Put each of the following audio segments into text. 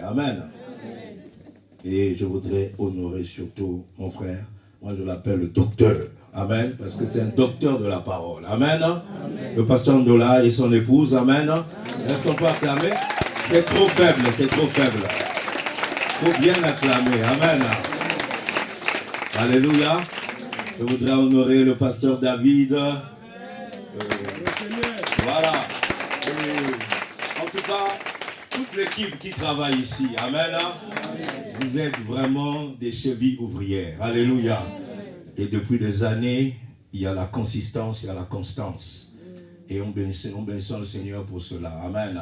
Amen. Et je voudrais honorer surtout mon frère. Moi, je l'appelle le docteur. Amen. Parce que c'est un docteur de la parole. Amen. Le pasteur Ndola et son épouse. Amen. Est-ce qu'on peut acclamer? C'est trop faible, c'est trop faible. Il faut bien acclamer. Amen. Alléluia. Je voudrais honorer le pasteur David. Voilà. En tout cas, toute l'équipe qui travaille ici. Amen. Vous êtes vraiment des chevilles ouvrières. Alléluia. Et depuis des années, il y a la consistance, il y a la constance. Et on bénissons le Seigneur pour cela. Amen.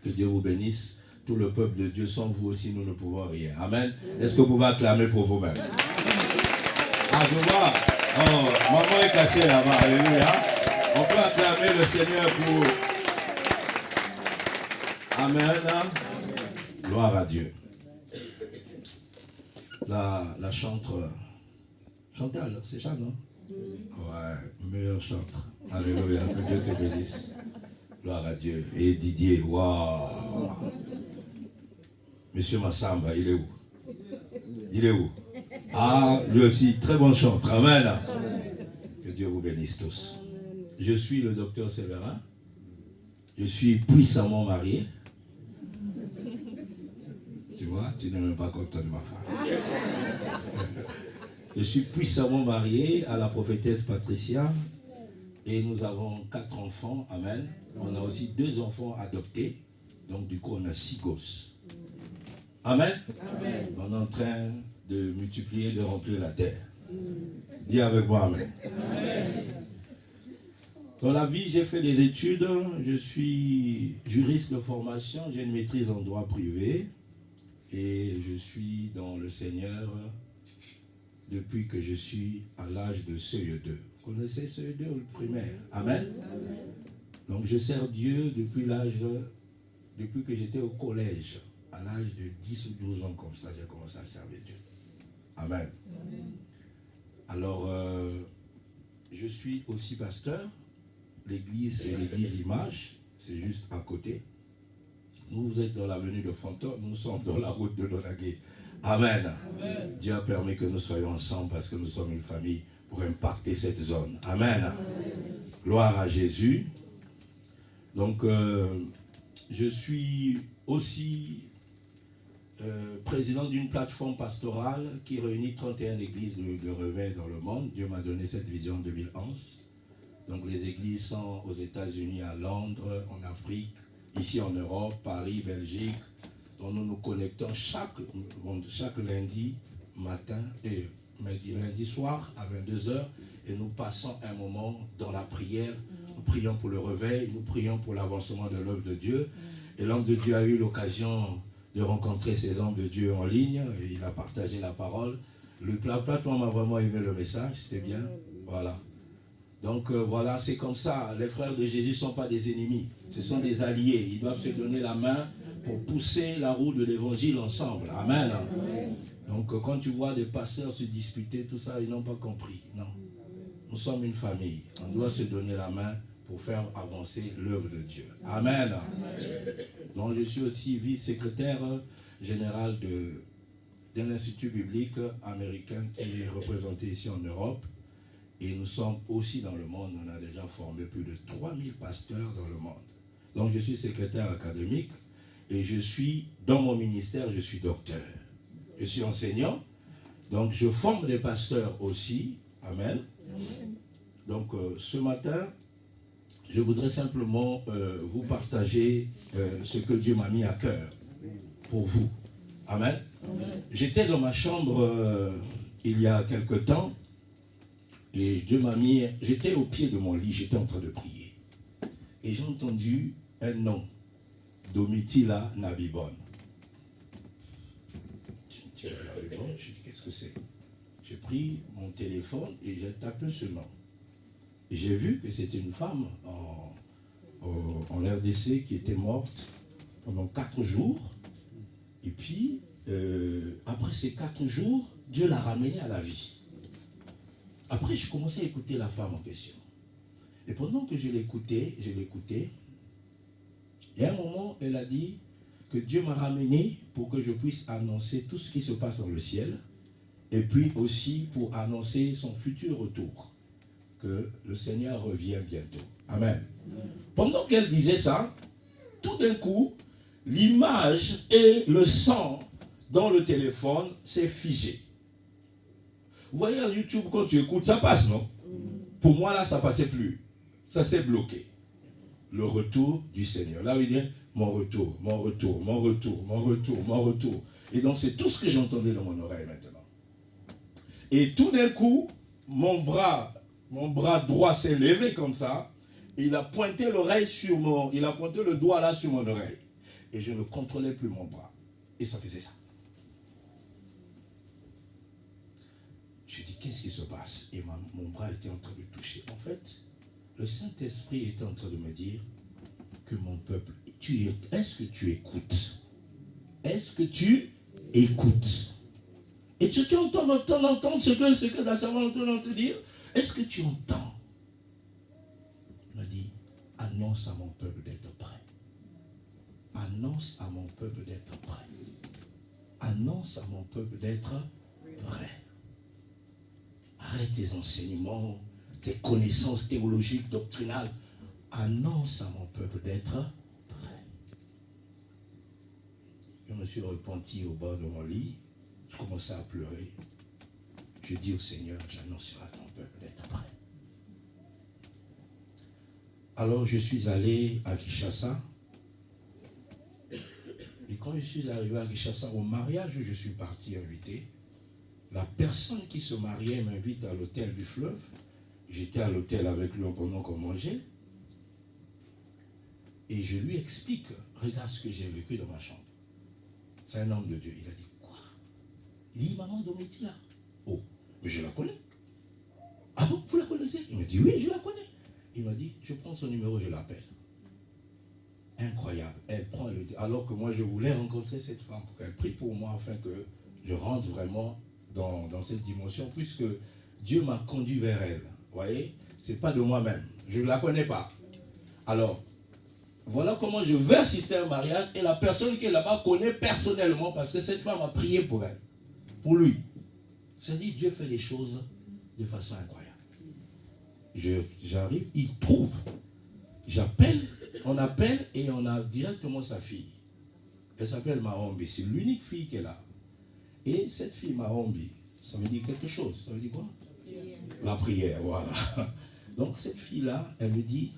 Que Dieu vous bénisse. Tout le peuple de Dieu, sans vous aussi, nous ne pouvons rien. Amen. Est-ce que vous pouvez acclamer pour vous-même? Ah, je vois. Oh, maman est cachée là-bas. Alléluia. On peut acclamer le Seigneur pour... Amen. Gloire à Dieu. La chantre... Chantal, c'est ça, non? Ouais, meilleur chantre. Alléluia. Que Dieu te bénisse. Gloire à Dieu. Et Didier, waouh. Monsieur Massamba, il est où? Il est où? Ah, lui aussi, très bon chantre. Amen. Que Dieu vous bénisse tous. Je suis le docteur Séverin. Je suis puissamment marié. Tu vois, tu n'es même pas content de ma femme. Je suis puissamment marié à la prophétesse Patricia. Et nous avons 4 enfants. Amen. On a aussi 2 enfants adoptés. Donc du coup, on a 6 gosses. Amen. Amen. On est en train de multiplier, de remplir la terre. Dis avec moi Amen. Amen. Dans la vie, j'ai fait des études. Je suis juriste de formation. J'ai une maîtrise en droit privé. Et je suis dans le Seigneur depuis que je suis à l'âge de CE2. Vous connaissez CE2 ou le primaire? Amen. Amen. Donc je sers Dieu depuis que j'étais au collège. À l'âge de 10 ou 12 ans, comme ça, j'ai commencé à servir Dieu. Amen. Amen. Alors, je suis aussi pasteur. L'église, c'est l'église Image. C'est juste à côté. Vous êtes dans l'avenue de Fontaine. Nous sommes dans la route de Lonagé. Amen. Amen. Dieu a permis que nous soyons ensemble parce que nous sommes une famille pour impacter cette zone. Amen. Amen. Gloire à Jésus. Donc, je suis aussi président d'une plateforme pastorale qui réunit 31 églises de Revers dans le monde. Dieu m'a donné cette vision en 2011. Donc les églises sont aux États-Unis, à Londres, en Afrique, ici en Europe, Paris, Belgique. Donc nous nous connectons chaque lundi matin et lundi soir à 22h et nous passons un moment dans la prière. Nous prions pour le réveil, nous prions pour l'avancement de l'œuvre de Dieu. Et l'homme de Dieu a eu l'occasion de rencontrer ces hommes de Dieu en ligne. Et il a partagé la parole. La plateforme a vraiment aimé le message, c'était bien. Voilà. Donc voilà, c'est comme ça. Les frères de Jésus ne sont pas des ennemis. Ce sont des alliés. Ils doivent se donner la main pour pousser la roue de l'évangile ensemble. Amen. Donc quand tu vois des pasteurs se disputer, tout ça, ils n'ont pas compris. Non. Nous sommes une famille. On doit se donner la main pour faire avancer l'œuvre de Dieu. Amen. Donc je suis aussi vice-secrétaire général d'un institut biblique américain qui est représenté ici en Europe. Et nous sommes aussi dans le monde. On a déjà formé plus de 3000 pasteurs dans le monde. Donc je suis secrétaire académique et je suis, dans mon ministère, je suis docteur. Je suis enseignant. Donc je forme des pasteurs aussi. Amen. Donc ce matin, je voudrais simplement vous partager ce que Dieu m'a mis à cœur pour vous. Amen. J'étais dans ma chambre il y a quelque temps et Dieu m'a mis, j'étais au pied de mon lit, j'étais en train de prier. Et j'ai entendu un nom, Domitila Nabibon. Je dis, qu'est-ce que c'est? J'ai pris mon téléphone et j'ai tapé ce nom. Et j'ai vu que c'était une femme en RDC qui était morte pendant 4 jours. Et puis, après ces 4 jours, Dieu l'a ramenée à la vie. Après, je commençais à écouter la femme en question. Et pendant que je l'écoutais, et à un moment, elle a dit que Dieu m'a ramené pour que je puisse annoncer tout ce qui se passe dans le ciel, et puis aussi pour annoncer son futur retour, que le Seigneur revient bientôt. Amen. Pendant qu'elle disait ça, tout d'un coup, l'image et le son dans le téléphone s'est figé. Vous voyez, à YouTube, quand tu écoutes, ça passe, non? Pour moi, là, ça ne passait plus. Ça s'est bloqué. Le retour du Seigneur. Là, il dit, mon retour, mon retour, mon retour, mon retour, mon retour. Et donc, c'est tout ce que j'entendais dans mon oreille maintenant. Et tout d'un coup, mon bras droit s'est levé comme ça. Et il a pointé l'oreille sur il a pointé le doigt là sur mon oreille. Et je ne contrôlais plus mon bras. Et ça faisait ça. Je dis, qu'est-ce qui se passe? Et mon bras était en train de toucher. En fait, le Saint-Esprit était en train de me dire que mon peuple, est-ce que tu écoutes? Est-ce que tu écoutes? Et tu entends ce que la servante est en train de te dire? Est-ce que tu entends? Il m'a dit, annonce à mon peuple d'être prêt. Annonce à mon peuple d'être prêt. Annonce à mon peuple d'être prêt. Arrête tes enseignements, tes connaissances théologiques, doctrinales. Annonce à mon peuple d'être prêt. Je me suis repenti au bord de mon lit. Je commençais à pleurer. Je dis au Seigneur, j'annoncerai à ton peuple d'être prêt. Alors je suis allé à Kinshasa. Et quand je suis arrivé à Kinshasa, au mariage où je suis parti invité, la personne qui se mariait m'invite à l'hôtel du Fleuve. J'étais à l'hôtel avec lui pendant qu'on mangeait. Et je lui explique, regarde ce que j'ai vécu dans ma chambre. C'est un homme de Dieu. Il a dit, quoi? Il dit, maman Domitila. Oh, mais je la connais. Ah bon, vous la connaissez? Il me dit, oui, je la connais. Il m'a dit, je prends son numéro, je l'appelle. Incroyable. Elle prend, elle le dit. Alors que moi, je voulais rencontrer cette femme pour qu'elle prie pour moi afin que je rentre vraiment dans cette dimension, puisque Dieu m'a conduit vers elle. Vous voyez? Ce n'est pas de moi-même. Je ne la connais pas. Alors, voilà comment je vais assister à un mariage et la personne qui est là-bas connaît personnellement parce que cette femme a prié pour elle, pour lui. C'est-à-dire, Dieu fait les choses de façon incroyable. J'arrive, il trouve. J'appelle, on appelle et on a directement sa fille. Elle s'appelle Mahombi. C'est l'unique fille qu'elle a. Et cette fille Mahombi, ça veut dire quelque chose. Ça veut dire quoi? La prière, voilà. Donc cette fille-là, elle me dit,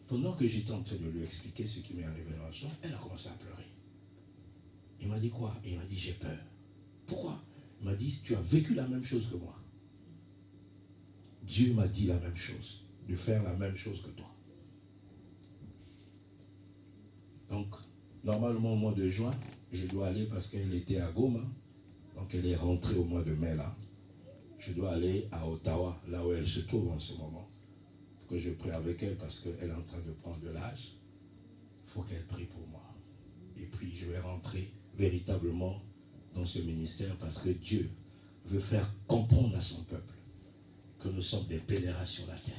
pendant que j'étais en train de lui expliquer ce qui m'est arrivé dans la chambre, elle a commencé à pleurer. Il m'a dit quoi? Il m'a dit, j'ai peur. Pourquoi? Il m'a dit, tu as vécu la même chose que moi. Dieu m'a dit la même chose, de faire la même chose que toi. Donc, normalement au mois de juin, je dois aller parce qu'elle était à Goma. Donc elle est rentrée au mois de mai là. Je dois aller à Ottawa, là où elle se trouve en ce moment. Pour que je prie avec elle parce qu'elle est en train de prendre de l'âge. Il faut qu'elle prie pour moi. Et puis je vais rentrer véritablement dans ce ministère parce que Dieu veut faire comprendre à son peuple que nous sommes des pèlerins sur la terre.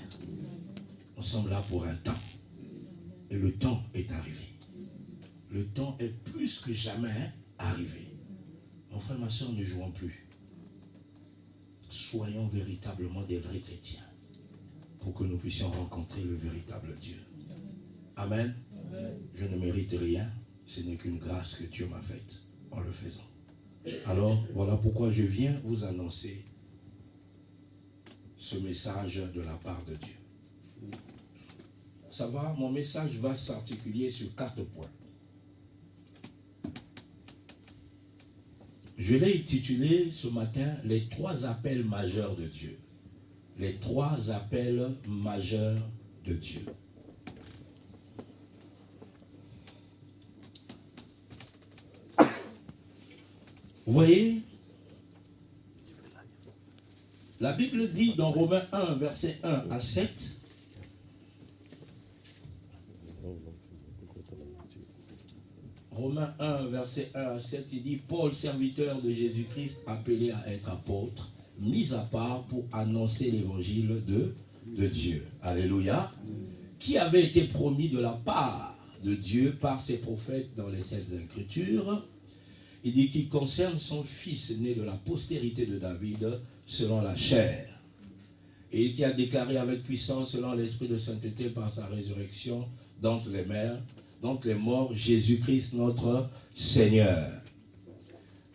Nous sommes là pour un temps. Et le temps est arrivé. Le temps est plus que jamais arrivé. Mon frère, ma soeur, ne jouons plus. Soyons véritablement des vrais chrétiens pour que nous puissions rencontrer le véritable Dieu. Amen. Amen. Je ne mérite rien. Ce n'est qu'une grâce que Dieu m'a faite en le faisant. Alors, voilà pourquoi je viens vous annoncer ce message de la part de Dieu. Ça va, mon message va s'articuler sur 4 points. Je l'ai intitulé ce matin « Les 3 appels majeurs de Dieu ». Les 3 appels majeurs de Dieu. Vous voyez, la Bible dit dans Romains 1, verset 1 à 7, Romains 1, verset 1 à 7, il dit « Paul, serviteur de Jésus-Christ, appelé à être apôtre, mis à part pour annoncer l'évangile de Dieu. » Alléluia. Qui avait été promis de la part de Dieu par ses prophètes dans les Saintes Écritures. Il dit qu'il concerne son fils né de la postérité de David selon la chair, et qui a déclaré avec puissance selon l'esprit de sainteté par sa résurrection d'entre les morts, Jésus-Christ notre Seigneur,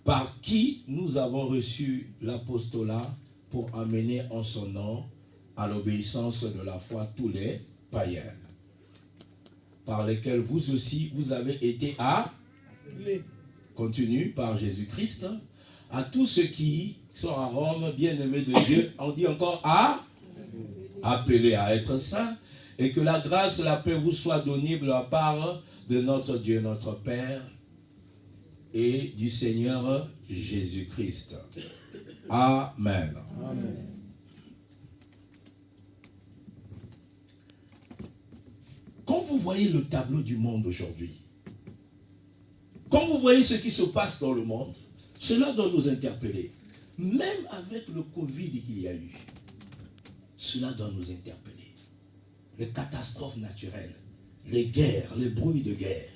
par qui nous avons reçu l'apostolat pour amener en son nom à l'obéissance de la foi tous les païens, par lesquels vous aussi vous avez été appelés, continue par Jésus-Christ, à tous ceux qui sont à Rome, bien-aimés de Dieu, on dit encore appelés à être saints, et que la grâce et la paix vous soient données de la part de notre Dieu, notre Père, et du Seigneur Jésus-Christ. Amen. Amen. Quand vous voyez le tableau du monde aujourd'hui, quand vous voyez ce qui se passe dans le monde, cela doit nous interpeller. Même avec le Covid qu'il y a eu, cela doit nous interpeller. Les catastrophes naturelles, les guerres, les bruits de guerre,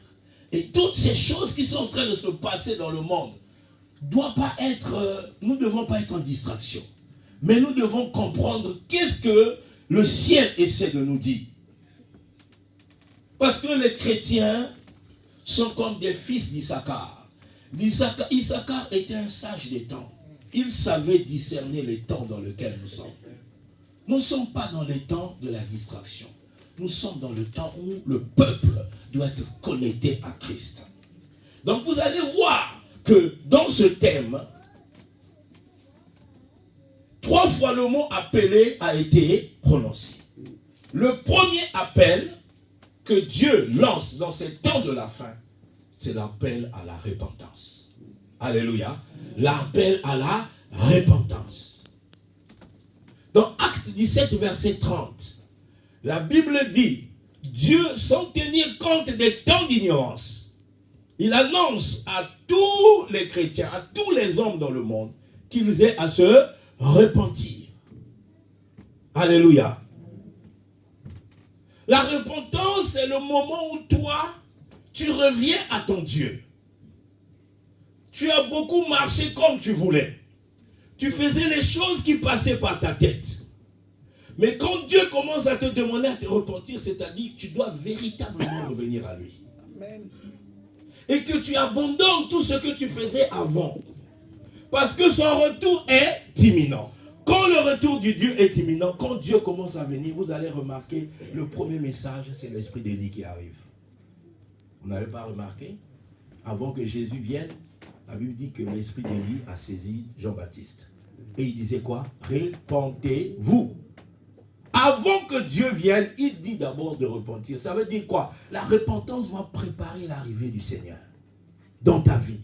et toutes ces choses qui sont en train de se passer dans le monde, nous ne devons pas être en distraction. Mais nous devons comprendre qu'est-ce que le ciel essaie de nous dire. Parce que les chrétiens sont comme des fils d'Issachar. Issachar était un sage des temps. Il savait discerner les temps dans lesquels nous sommes. Nous ne sommes pas dans les temps de la distraction. Nous sommes dans le temps où le peuple doit être connecté à Christ. Donc vous allez voir que dans ce thème, 3 fois le mot appelé a été prononcé. Le premier appel que Dieu lance dans ces temps de la fin, c'est l'appel à la repentance. Alléluia. L'appel à la repentance. Dans Actes 17, verset 30, la Bible dit, Dieu, sans tenir compte des temps d'ignorance, il annonce à tous les chrétiens, à tous les hommes dans le monde, qu'ils aient à se repentir. Alléluia. La repentance, c'est le moment où toi, tu reviens à ton Dieu. Tu as beaucoup marché comme tu voulais. Tu faisais les choses qui passaient par ta tête. Mais quand Dieu commence à te demander à te repentir, c'est-à-dire que tu dois véritablement revenir à lui. Amen. Et que tu abandonnes tout ce que tu faisais avant. Parce que son retour est imminent. Quand le retour du Dieu est imminent, quand Dieu commence à venir, vous allez remarquer, le premier message, c'est l'esprit d'Élie qui arrive. Vous n'avez pas remarqué? Avant que Jésus vienne, la Bible dit que l'esprit d'Élie a saisi Jean-Baptiste. Et il disait quoi? Repentez-vous. Avant que Dieu vienne, il dit d'abord de repentir. Ça veut dire quoi? La repentance va préparer l'arrivée du Seigneur. Dans ta vie,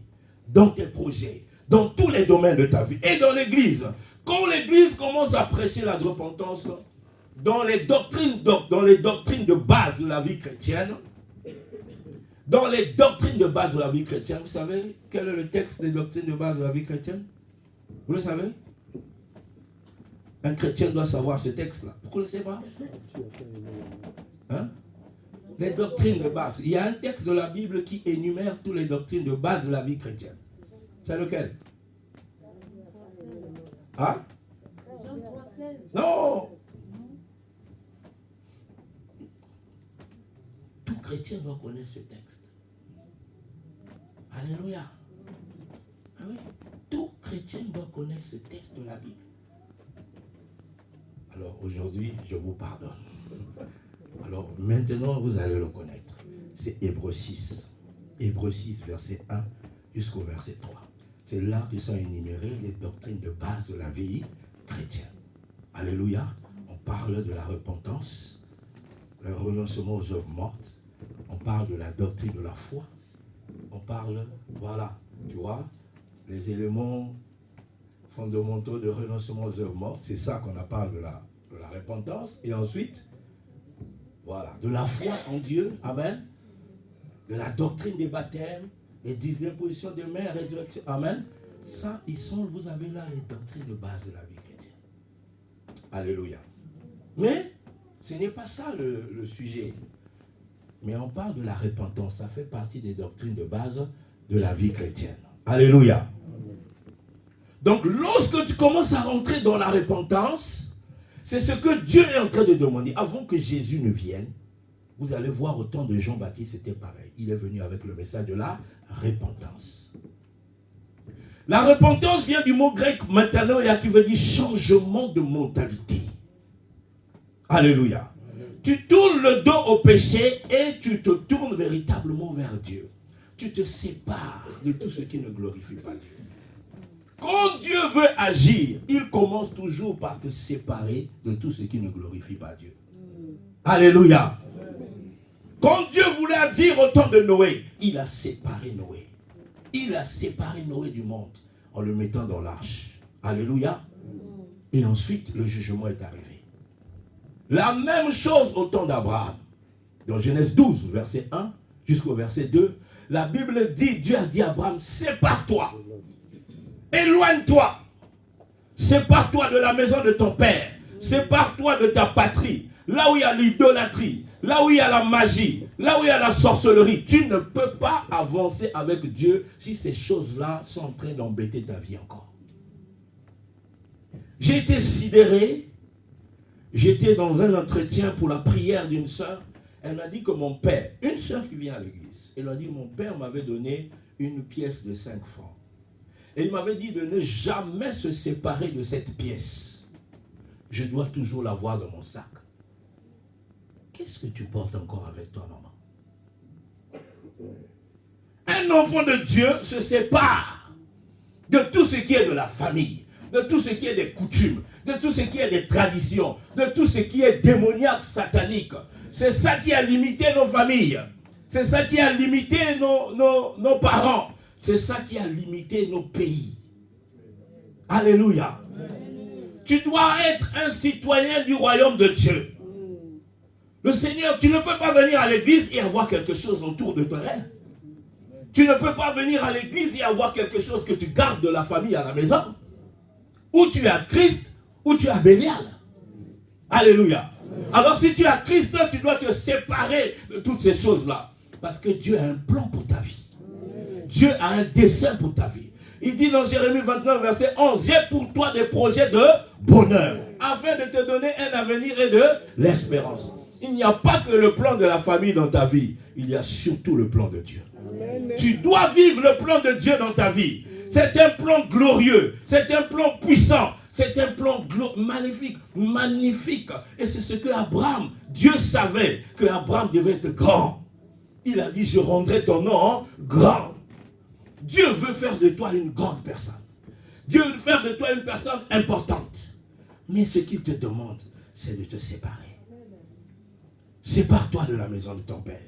dans tes projets, dans tous les domaines de ta vie. Et dans l'église. Quand l'église commence à prêcher la repentance, dans les doctrines de base de la vie chrétienne, dans les doctrines de base de la vie chrétienne, vous savez quel est le texte des doctrines de base de la vie chrétienne? Vous le savez? Un chrétien doit savoir ce texte-là. Pourquoi vous ne le savez pas? Hein? Les doctrines de base. Il y a un texte de la Bible qui énumère toutes les doctrines de base de la vie chrétienne. C'est lequel? Hein? Non! Tout chrétien doit connaître ce texte. Alléluia. Ah oui. Tout chrétien doit connaître ce texte de la Bible. Alors aujourd'hui, je vous pardonne. Alors maintenant, vous allez le connaître. C'est Hébreux 6. Hébreux 6, verset 1 jusqu'au verset 3. C'est là que sont énumérées les doctrines de base de la vie chrétienne. Alléluia. On parle de la repentance, le renoncement aux œuvres mortes. On parle de la doctrine de la foi. On parle, voilà, tu vois, les éléments fondamentaux de renoncement aux œuvres mortes. C'est ça qu'on parle de la repentance. Et ensuite, voilà, de la foi en Dieu. Amen. De la doctrine des baptêmes, les 10 positions de main, résurrection. Amen. Ça, vous avez là les doctrines de base de la vie chrétienne. Alléluia. Mais ce n'est pas ça le sujet. Mais on parle de la repentance. Ça fait partie des doctrines de base de la vie chrétienne. Alléluia. Donc, lorsque tu commences à rentrer dans la repentance, c'est ce que Dieu est en train de demander. Avant que Jésus ne vienne, vous allez voir au temps de Jean-Baptiste, c'était pareil. Il est venu avec le message de la repentance. La repentance vient du mot grec metanoia qui veut dire changement de mentalité. Alléluia. Tu tournes le dos au péché et tu te tournes véritablement vers Dieu. Tu te sépares de tout ce qui ne glorifie pas Dieu. Quand Dieu veut agir, il commence toujours par te séparer de tout ce qui ne glorifie pas Dieu. Alléluia. Quand Dieu voulait agir au temps de Noé, il a séparé Noé. Il a séparé Noé du monde en le mettant dans l'arche. Alléluia. Et ensuite, le jugement est arrivé. La même chose au temps d'Abraham. Dans Genèse 12, verset 1 jusqu'au verset 2, la Bible dit, Dieu a dit à Abraham, sépare-toi. Éloigne-toi. Sépare-toi de la maison de ton père. Sépare-toi de ta patrie. Là où il y a l'idolâtrie, là où il y a la magie, là où il y a la sorcellerie. Tu ne peux pas avancer avec Dieu si ces choses-là sont en train d'embêter ta vie encore. J'ai été sidéré. J'étais dans un entretien pour la prière d'une sœur. Elle m'a dit que mon père, une sœur qui vient à l'église, elle m'a dit que mon père m'avait donné une pièce de 5 francs. Et il m'avait dit de ne jamais se séparer de cette pièce. Je dois toujours l'avoir dans mon sac. Qu'est-ce que tu portes encore avec toi, maman? Un enfant de Dieu se sépare de tout ce qui est de la famille, de tout ce qui est des coutumes, de tout ce qui est des traditions, de tout ce qui est démoniaque, satanique. C'est ça qui a limité nos familles. C'est ça qui a limité nos parents. C'est ça qui a limité nos pays. Alléluia. Tu dois être un citoyen du royaume de Dieu. Le Seigneur, tu ne peux pas venir à l'église et avoir quelque chose autour de toi. Tu ne peux pas venir à l'église et avoir quelque chose que tu gardes de la famille à la maison. Ou tu as Christ, ou tu as Bélial. Alléluia. Alors si tu as Christ, tu dois te séparer de toutes ces choses-là. Parce que Dieu a un plan pour ta vie. Dieu a un dessein pour ta vie. Il dit dans Jérémie 29, verset 11, j'ai pour toi des projets de bonheur, afin de te donner un avenir et de l'espérance. Il n'y a pas que le plan de la famille dans ta vie, il y a surtout le plan de Dieu. Amen. Tu dois vivre le plan de Dieu dans ta vie. C'est un plan glorieux, c'est un plan puissant, c'est un plan magnifique, magnifique. Et c'est ce que Abraham, Dieu savait que Abraham devait être grand. Il a dit, je rendrai ton nom grand. Dieu veut faire de toi une grande personne. Dieu veut faire de toi une personne importante. Mais ce qu'il te demande, c'est de te séparer. Sépare-toi de la maison de ton père.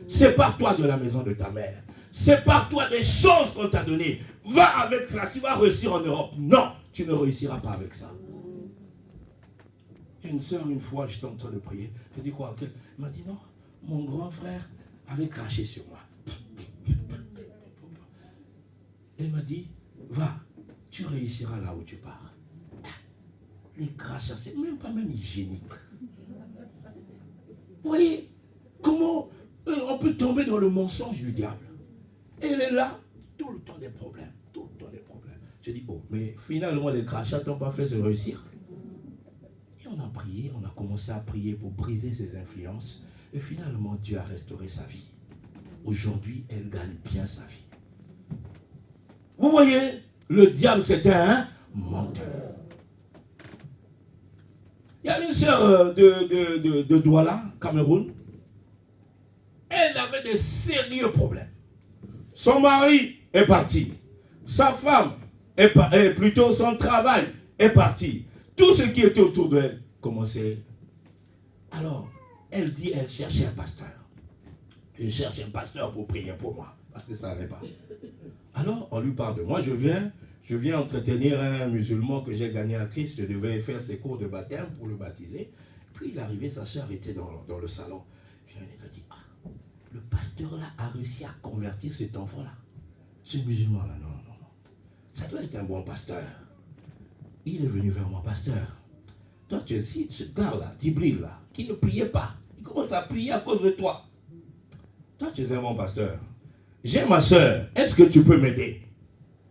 Sépare-toi de la maison de ta mère. Sépare-toi des choses qu'on t'a données. Va avec ça, tu vas réussir en Europe. Non, tu ne réussiras pas avec ça. Une soeur, une fois, j'étais en train de prier. Je dis quoi? Elle m'a dit non, mon grand frère avait craché sur moi. Elle m'a dit, va, tu réussiras là où tu pars. Les crachats, c'est même pas même hygiénique. Vous voyez comment on peut tomber dans le mensonge du diable. Elle est là, tout le temps des problèmes, tout le temps des problèmes. Je dis, oh, mais finalement les crachats t'ont pas fait se réussir. Et on a prié, on a commencé à prier pour briser ses influences. Et finalement, Dieu a restauré sa vie. Aujourd'hui, elle gagne bien sa vie. Vous voyez, le diable, c'est un menteur. Il y a une sœur de Douala, Cameroun. Elle avait des sérieux problèmes. Son mari est parti. Sa femme plutôt son travail est parti. Tout ce qui était autour d'elle commençait. Alors, elle dit, elle cherchait un pasteur. Je cherche un pasteur pour prier pour moi. Parce que ça n'allait pas. Alors, on lui parle de moi. Je viens entretenir un musulman que j'ai gagné à Christ. Je devais faire ses cours de baptême pour le baptiser. Puis il est arrivé, sa soeur était dans le salon. Puis il a dit, ah, le pasteur là a réussi à convertir cet enfant-là. Ce musulman-là, non. Ça doit être un bon pasteur. Il est venu vers moi, pasteur. Toi, tu es ici, ce gars-là, Tibril là, qui ne priait pas. Il commence à prier à cause de toi. toi tu es un bon pasteur. J'ai ma soeur, est-ce que tu peux m'aider?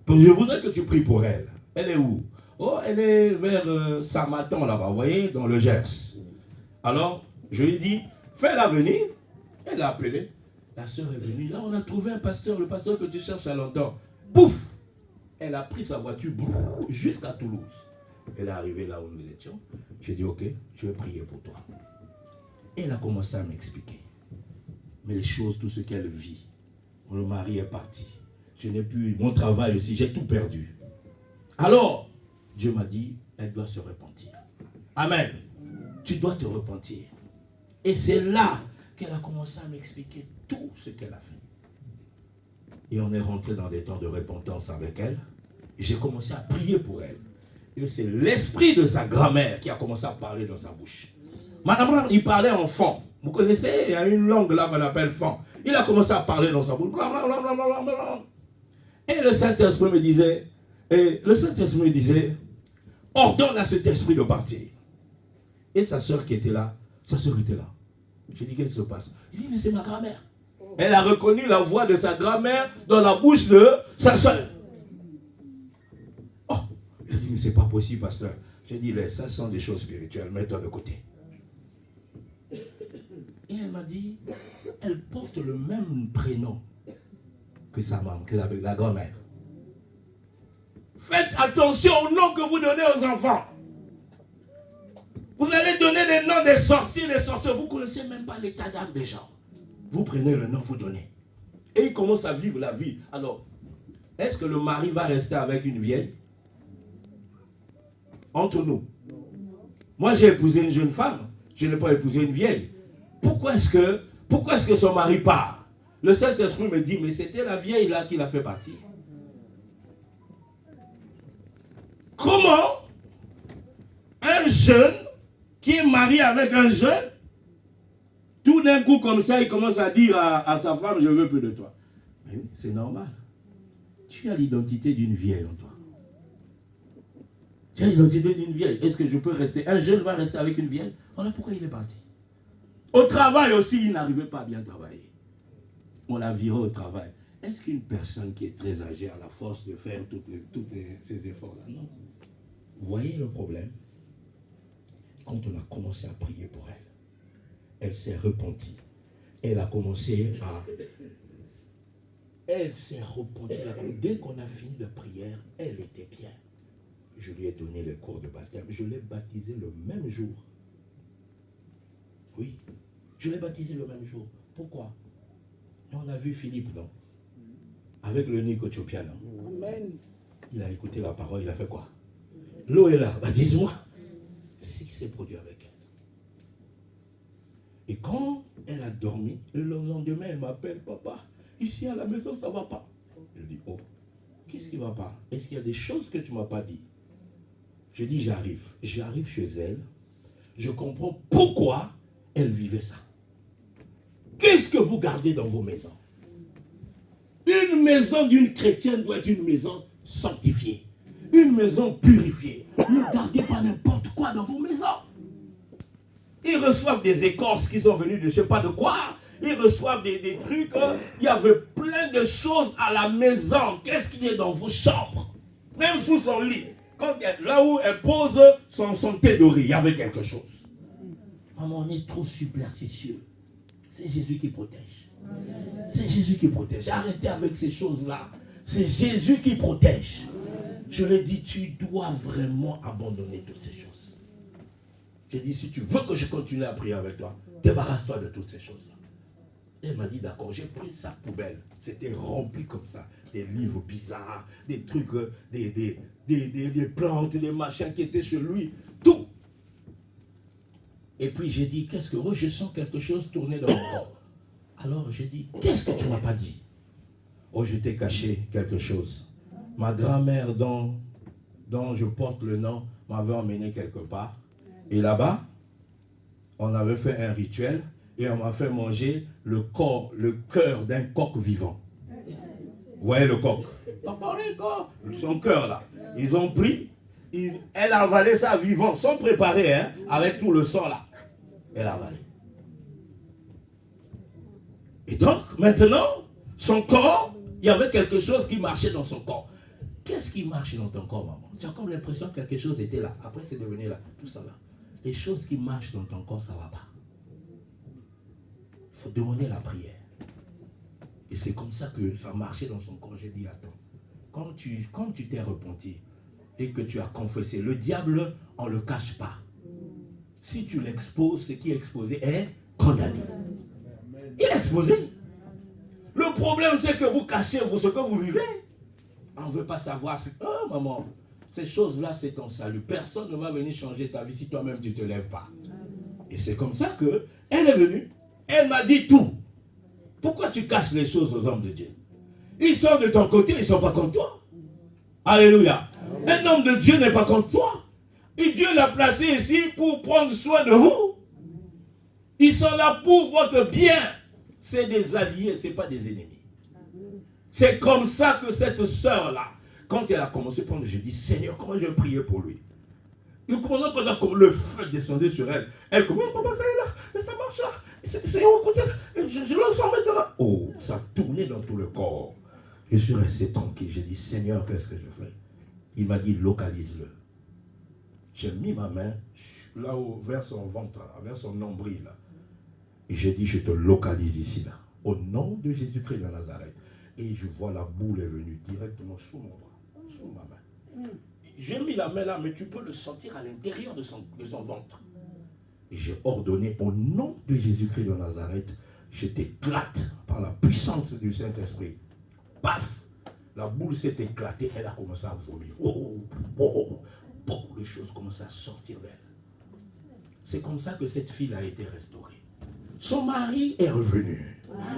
Parce que je voudrais que tu pries pour elle. Elle est où? Oh, elle est vers Samatan là-bas, vous voyez, dans le Gers. Alors, je lui ai dit, fais-la venir. Elle a appelé. La soeur est venue. Là, on a trouvé un pasteur, le pasteur que tu cherches à longtemps. Pouf! Elle a pris sa voiture jusqu'à Toulouse. Elle est arrivée là où nous étions. J'ai dit, ok, je vais prier pour toi. Elle a commencé à m'expliquer. Mais les choses, tout ce qu'elle vit. Le mari est parti. Je n'ai plus mon travail aussi, j'ai tout perdu. Alors, Dieu m'a dit, elle doit se repentir. Amen. Tu dois te repentir. Et c'est là qu'elle a commencé à m'expliquer tout ce qu'elle a fait. Et on est rentré dans des temps de repentance avec elle. Et j'ai commencé à prier pour elle. Et c'est l'esprit de sa grand-mère qui a commencé à parler dans sa bouche. Madame, il parlait en fond. Vous connaissez, il y a une langue là qu'on appelle fond. Il a commencé à parler dans sa bouche. Et le Saint-Esprit me disait, ordonne à cet esprit de partir. Et sa soeur qui était là, J'ai dit, qu'est-ce qui se passe? Il dit, mais c'est ma grand-mère. Elle a reconnu la voix de sa grand-mère dans la bouche de sa soeur. Oh, elle dit, mais c'est pas possible, pasteur. J'ai dit, ça sont des choses spirituelles, mets-toi de côté. Et elle m'a dit, elle porte le même prénom que sa maman, que la grand-mère. Faites attention au nom que vous donnez aux enfants. Vous allez donner des noms des sorciers, vous ne connaissez même pas l'état d'âme des gens. Vous prenez le nom, vous donnez. Et ils commencent à vivre la vie. Alors, est-ce que le mari va rester avec une vieille? Entre nous. Moi, j'ai épousé une jeune femme. Je n'ai pas épousé une vieille. Pourquoi est-ce que son mari part? Le Saint-Esprit me dit, mais c'était la vieille là qui l'a fait partir. Comment un jeune qui est marié avec un jeune, tout d'un coup comme ça, il commence à dire à sa femme, je veux plus de toi. Mais oui, c'est normal. Tu as l'identité d'une vieille en toi. Tu as l'identité d'une vieille. Est-ce que je peux rester? Un jeune va rester avec une vieille? Voilà pourquoi il est parti. Au travail aussi, il n'arrivait pas à bien travailler. On l'a viré au travail. Est-ce qu'une personne qui est très âgée a la force de faire tous ces efforts-là? Non. Vous voyez le problème? Quand on a commencé à prier pour elle, elle s'est repentie. Elle a commencé à... Elle s'est repentie. Dès qu'on a fini la prière, elle était bien. Je lui ai donné le cours de baptême. Je l'ai baptisé le même jour. Oui, je l'ai baptisé le même jour. Pourquoi? On a vu Philippe, non? Avec le Nico-Tchopia, non? Amen. Il a écouté la parole, il a fait quoi? L'eau est là, baptise-moi. C'est ce qui s'est produit avec elle. Et quand elle a dormi, le lendemain, elle m'appelle, papa, ici à la maison, ça ne va pas. Je dis, oh, qu'est-ce qui ne va pas? Est-ce qu'il y a des choses que tu ne m'as pas dit? Je dis, j'arrive. J'arrive chez elle. Je comprends pourquoi elle vivait ça. Qu'est-ce que vous gardez dans vos maisons? Une maison d'une chrétienne doit être une maison sanctifiée. Une maison purifiée. Ne gardez pas n'importe quoi dans vos maisons. Ils reçoivent des écorces qui sont venues de je ne sais pas de quoi. Ils reçoivent des trucs. Il y avait plein de choses à la maison. Qu'est-ce qu'il y a dans vos chambres? Même sous son lit. Là où elle pose son thé doré, il y avait quelque chose. Maman, on est trop superstitieux. C'est Jésus qui protège. C'est Jésus qui protège. Arrêtez avec ces choses-là. C'est Jésus qui protège. Je lui ai dit, tu dois vraiment abandonner toutes ces choses. J'ai dit, si tu veux que je continue à prier avec toi, débarrasse-toi de toutes ces choses-là. Elle m'a dit, d'accord, j'ai pris sa poubelle. C'était rempli comme ça. Des livres bizarres, des trucs, des plantes, des machins qui étaient chez lui. Tout. Et puis j'ai dit, qu'est-ce que... Oh, je sens quelque chose tourner dans mon corps. Alors j'ai dit, qu'est-ce que tu ne m'as pas dit? Oh, je t'ai caché quelque chose. Ma grand-mère dont je porte le nom m'avait emmené quelque part. Et là-bas, on avait fait un rituel et on m'a fait manger le cœur d'un coq vivant. Vous voyez le coq? Son cœur là. Ils ont pris, elle a avalé ça vivant, sans préparer, hein, avec tout le sang là. Elle a avalé. Et donc, maintenant, son corps, il y avait quelque chose qui marchait dans son corps. Qu'est-ce qui marche dans ton corps, maman? Tu as comme l'impression que quelque chose était là. Après, c'est devenu là. Tout ça là. Les choses qui marchent dans ton corps, ça ne va pas. Il faut demander la prière. Et c'est comme ça que ça marchait dans son corps. J'ai dit, attends, quand tu t'es repenti et que tu as confessé, le diable, on ne le cache pas. Si tu l'exposes, ce qui est exposé est condamné. Il est exposé. Le problème, c'est que vous cachez ce que vous vivez. On ne veut pas savoir. Oh, maman, ces choses-là, c'est ton salut. Personne ne va venir changer ta vie si toi-même tu ne te lèves pas. Et c'est comme ça qu'elle est venue. Elle m'a dit tout. Pourquoi tu caches les choses aux hommes de Dieu? Ils sont de ton côté, ils ne sont pas contre toi. Alléluia. Un homme de Dieu n'est pas contre toi. Et Dieu l'a placé ici pour prendre soin de vous. Ils sont là pour votre bien. C'est des alliés, ce n'est pas des ennemis. C'est comme ça que cette sœur-là, quand elle a commencé à prendre, je dis, Seigneur, comment je vais prier pour lui? Et quand le feu descendait sur elle, elle commence, papa, ça est là, ça marche là, c'est au côté, je le sens maintenant. Oh, ça tournait dans tout le corps. Je suis resté tranquille, j'ai dit, Seigneur, qu'est-ce que je fais? Il m'a dit, localise-le. J'ai mis ma main là-haut, vers son ventre, là, vers son nombril, là. Et j'ai dit, je te localise ici, là, au nom de Jésus-Christ de Nazareth. Et je vois la boule est venue directement sous mon bras, sous ma main. J'ai mis la main là, mais tu peux le sentir à l'intérieur de son ventre. Et j'ai ordonné au nom de Jésus-Christ de Nazareth, je t'éclate par la puissance du Saint-Esprit. Paf! La boule s'est éclatée, elle a commencé à vomir. Beaucoup de choses commencent à sortir d'elle. C'est comme ça que cette fille a été restaurée. Son mari est revenu.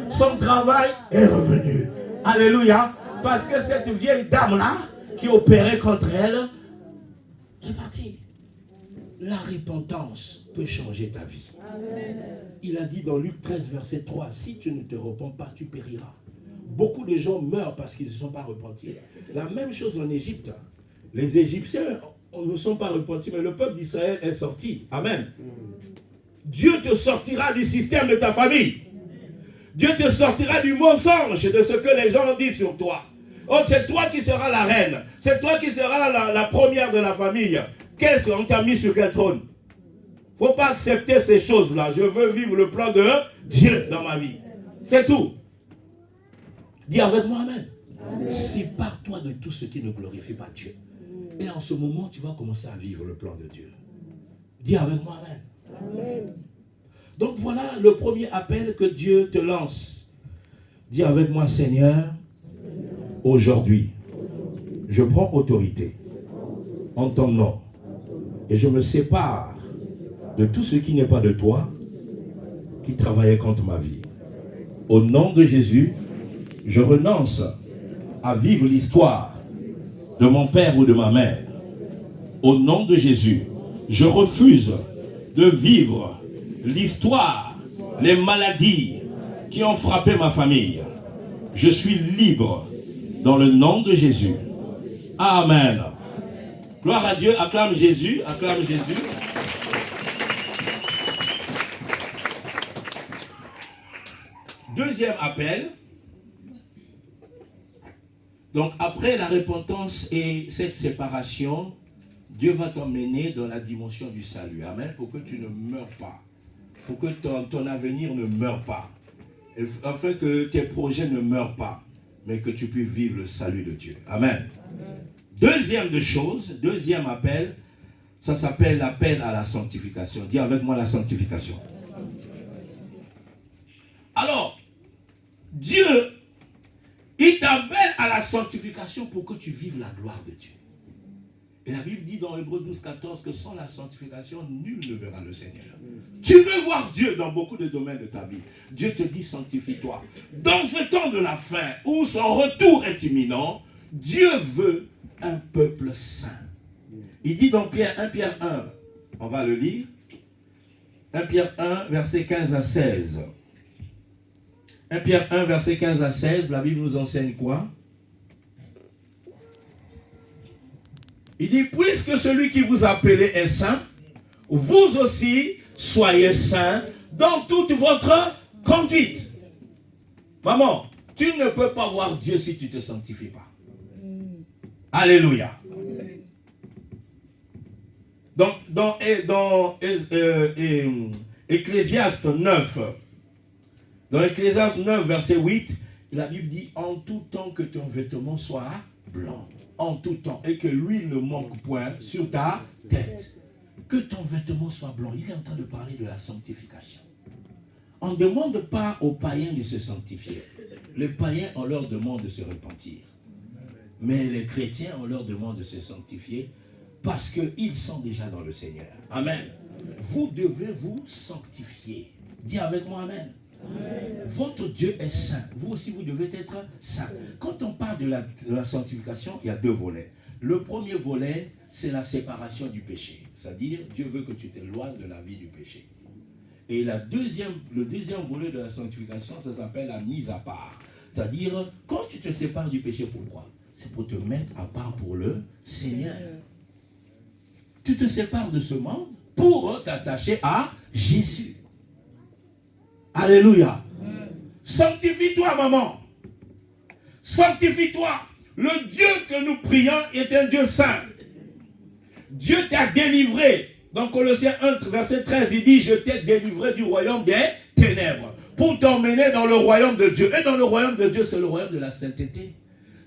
Son travail est revenu. Alléluia. Parce que cette vieille dame-là, qui opérait contre elle, est partie. La repentance peut changer ta vie. Amen. Il a dit dans Luc 13, verset 3, si tu ne te repens pas, tu périras. Beaucoup de gens meurent parce qu'ils ne se sont pas repentis. La même chose en Égypte. Les Égyptiens ne sont pas repentis, mais le peuple d'Israël est sorti. Amen. Dieu te sortira du système de ta famille. Dieu te sortira du mensonge de ce que les gens disent sur toi. Oh, c'est toi qui seras la reine. C'est toi qui seras la première de la famille. Qu'est-ce qu'on t'a mis sur quel trône? Il ne faut pas accepter ces choses-là. Je veux vivre le plan de Dieu dans ma vie. C'est tout. Dis avec moi Amen. Sépare-toi de tout ce qui ne glorifie pas Dieu. Et en ce moment, tu vas commencer à vivre le plan de Dieu. Dis avec moi Amen. Amen. Donc voilà le premier appel que Dieu te lance. Dis avec moi, Seigneur, aujourd'hui, je prends autorité en ton nom et je me sépare de tout ce qui n'est pas de toi, qui travaillait contre ma vie. Au nom de Jésus, je renonce à vivre l'histoire de mon père ou de ma mère. Au nom de Jésus, je refuse de vivre l'histoire, les maladies qui ont frappé ma famille. Je suis libre dans le nom de Jésus. Amen. Gloire à Dieu. Acclame Jésus. Acclame Jésus. Deuxième appel. Donc après la repentance et cette séparation, Dieu va t'emmener dans la dimension du salut. Amen. Pour que tu ne meurs pas. Pour que ton avenir ne meure pas. Afin que tes projets ne meurent pas. Mais que tu puisses vivre le salut de Dieu. Amen. Amen. Deuxième appel. Ça s'appelle l'appel à la sanctification. Dis avec moi la sanctification. Alors, Dieu, il t'appelle à la sanctification pour que tu vives la gloire de Dieu. Et la Bible dit dans Hébreux 12, 14 que sans la sanctification, nul ne verra le Seigneur. Tu veux voir Dieu dans beaucoup de domaines de ta vie. Dieu te dit sanctifie-toi. Dans ce temps de la fin où son retour est imminent, Dieu veut un peuple saint. Il dit dans 1 Pierre 1, on va le lire. 1 Pierre 1, verset 15 à 16. 1 Pierre 1, verset 15 à 16, la Bible nous enseigne quoi? Il dit, puisque celui qui vous a appelé est saint, vous aussi soyez saints dans toute votre conduite. Maman, tu ne peux pas voir Dieu si tu ne te sanctifies pas. Alléluia. Dans Ecclésiaste 9, dans Ecclésiaste 9, verset 8, la Bible dit en tout temps que ton vêtement soit blanc, en tout temps, et que l'huile ne manque point sur ta tête. Que ton vêtement soit blanc. Il est en train de parler de la sanctification. On ne demande pas aux païens de se sanctifier. Les païens, on leur demande de se repentir. Mais les chrétiens, on leur demande de se sanctifier parce qu'ils sont déjà dans le Seigneur. Amen. Vous devez vous sanctifier. Dis avec moi Amen. Amen. Votre Dieu est saint. Vous aussi, vous devez être saint. Quand on parle de la sanctification, il y a deux volets. Le premier volet, c'est la séparation du péché. C'est-à-dire, Dieu veut que tu t'éloignes de la vie du péché. Et le deuxième volet de la sanctification, ça s'appelle la mise à part. C'est-à-dire, quand tu te sépares du péché, pourquoi? C'est pour te mettre à part pour le Seigneur. Tu te sépares de ce monde pour t'attacher à Jésus. Alléluia. Sanctifie-toi, maman. Sanctifie-toi. Le Dieu que nous prions est un Dieu saint. Dieu t'a délivré. Dans Colossiens 1, verset 13, il dit, je t'ai délivré du royaume des ténèbres pour t'emmener dans le royaume de Dieu. Et dans le royaume de Dieu, c'est le royaume de la sainteté.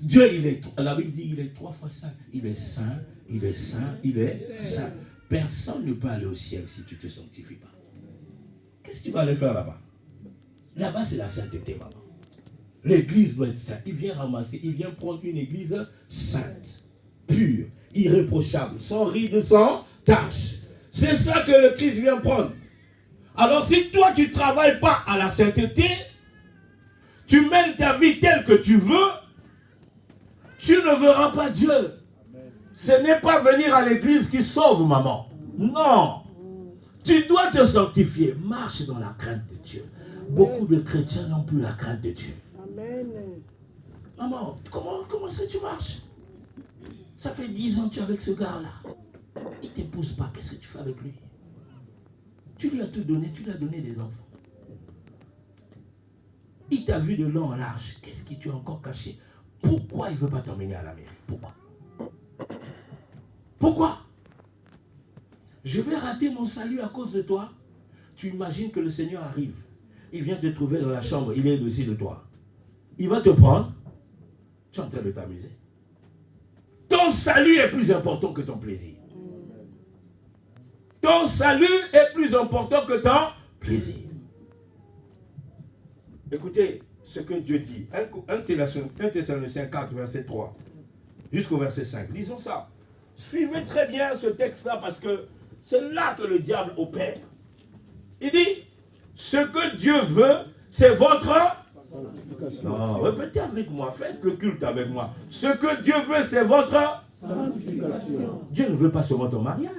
Dieu, la Bible dit, il est 3 fois saint. Il est saint, il est saint, il est saint. Personne ne peut aller au ciel si tu ne te sanctifies pas. Qu'est-ce que tu vas aller faire là-bas? Là-bas, c'est la sainteté, maman. L'église doit être sainte. Il vient ramasser, il vient prendre une église sainte, pure, irréprochable, sans ride, sans tache. C'est ça que le Christ vient prendre. Alors si toi, tu ne travailles pas à la sainteté, tu mènes ta vie telle que tu veux, tu ne verras pas Dieu. Ce n'est pas venir à l'église qui sauve, maman. Non. Tu dois te sanctifier. Marche dans la crainte de Dieu. Beaucoup de chrétiens n'ont plus la crainte de Dieu. Amen. Maman, comment est-ce que tu marches? Ça fait 10 ans que tu es avec ce gars-là. Il ne t'épouse pas. Qu'est-ce que tu fais avec lui? Tu lui as tout donné. Tu lui as donné des enfants. Il t'a vu de long en large. Qu'est-ce que tu as encore caché? Pourquoi il ne veut pas t'emmener à la mairie? Pourquoi? Pourquoi? Je vais rater mon salut à cause de toi. Tu imagines que le Seigneur arrive. Il vient te trouver dans la chambre. Il est au-dessus de toi. Il va te prendre. Tu es en train de t'amuser. Ton salut est plus important que ton plaisir. Ton salut est plus important que ton plaisir. Écoutez ce que Dieu dit. 1 Thessaloniciens 4, verset 3 jusqu'au verset 5. Lisons ça. Suivez très bien ce texte-là parce que c'est là que le diable opère. Il dit, ce que Dieu veut, c'est votre sanctification. Non, répétez avec moi, faites le culte avec moi. Ce que Dieu veut, c'est votre sanctification. Dieu ne veut pas seulement ton mariage.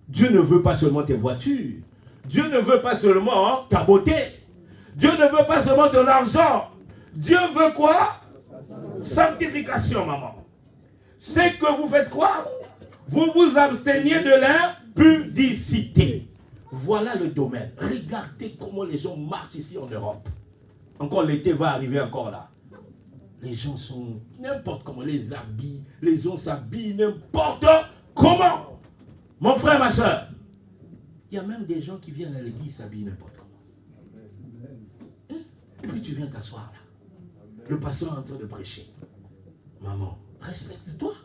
Dieu ne veut pas seulement tes voitures. Dieu ne veut pas seulement ta beauté. Dieu ne veut pas seulement ton argent. Dieu veut quoi? Sanctification, maman. C'est que vous faites quoi? Vous vous absteniez de l'impudicité. Voilà le domaine. Regardez comment les gens marchent ici en Europe. Encore l'été va arriver encore là. Les gens sont n'importe comment, les habits, les gens s'habillent n'importe comment. Mon frère, ma soeur, il y a même des gens qui viennent à l'église s'habiller n'importe comment. Et puis tu viens t'asseoir là. Le pasteur est en train de prêcher. Maman, respecte-toi.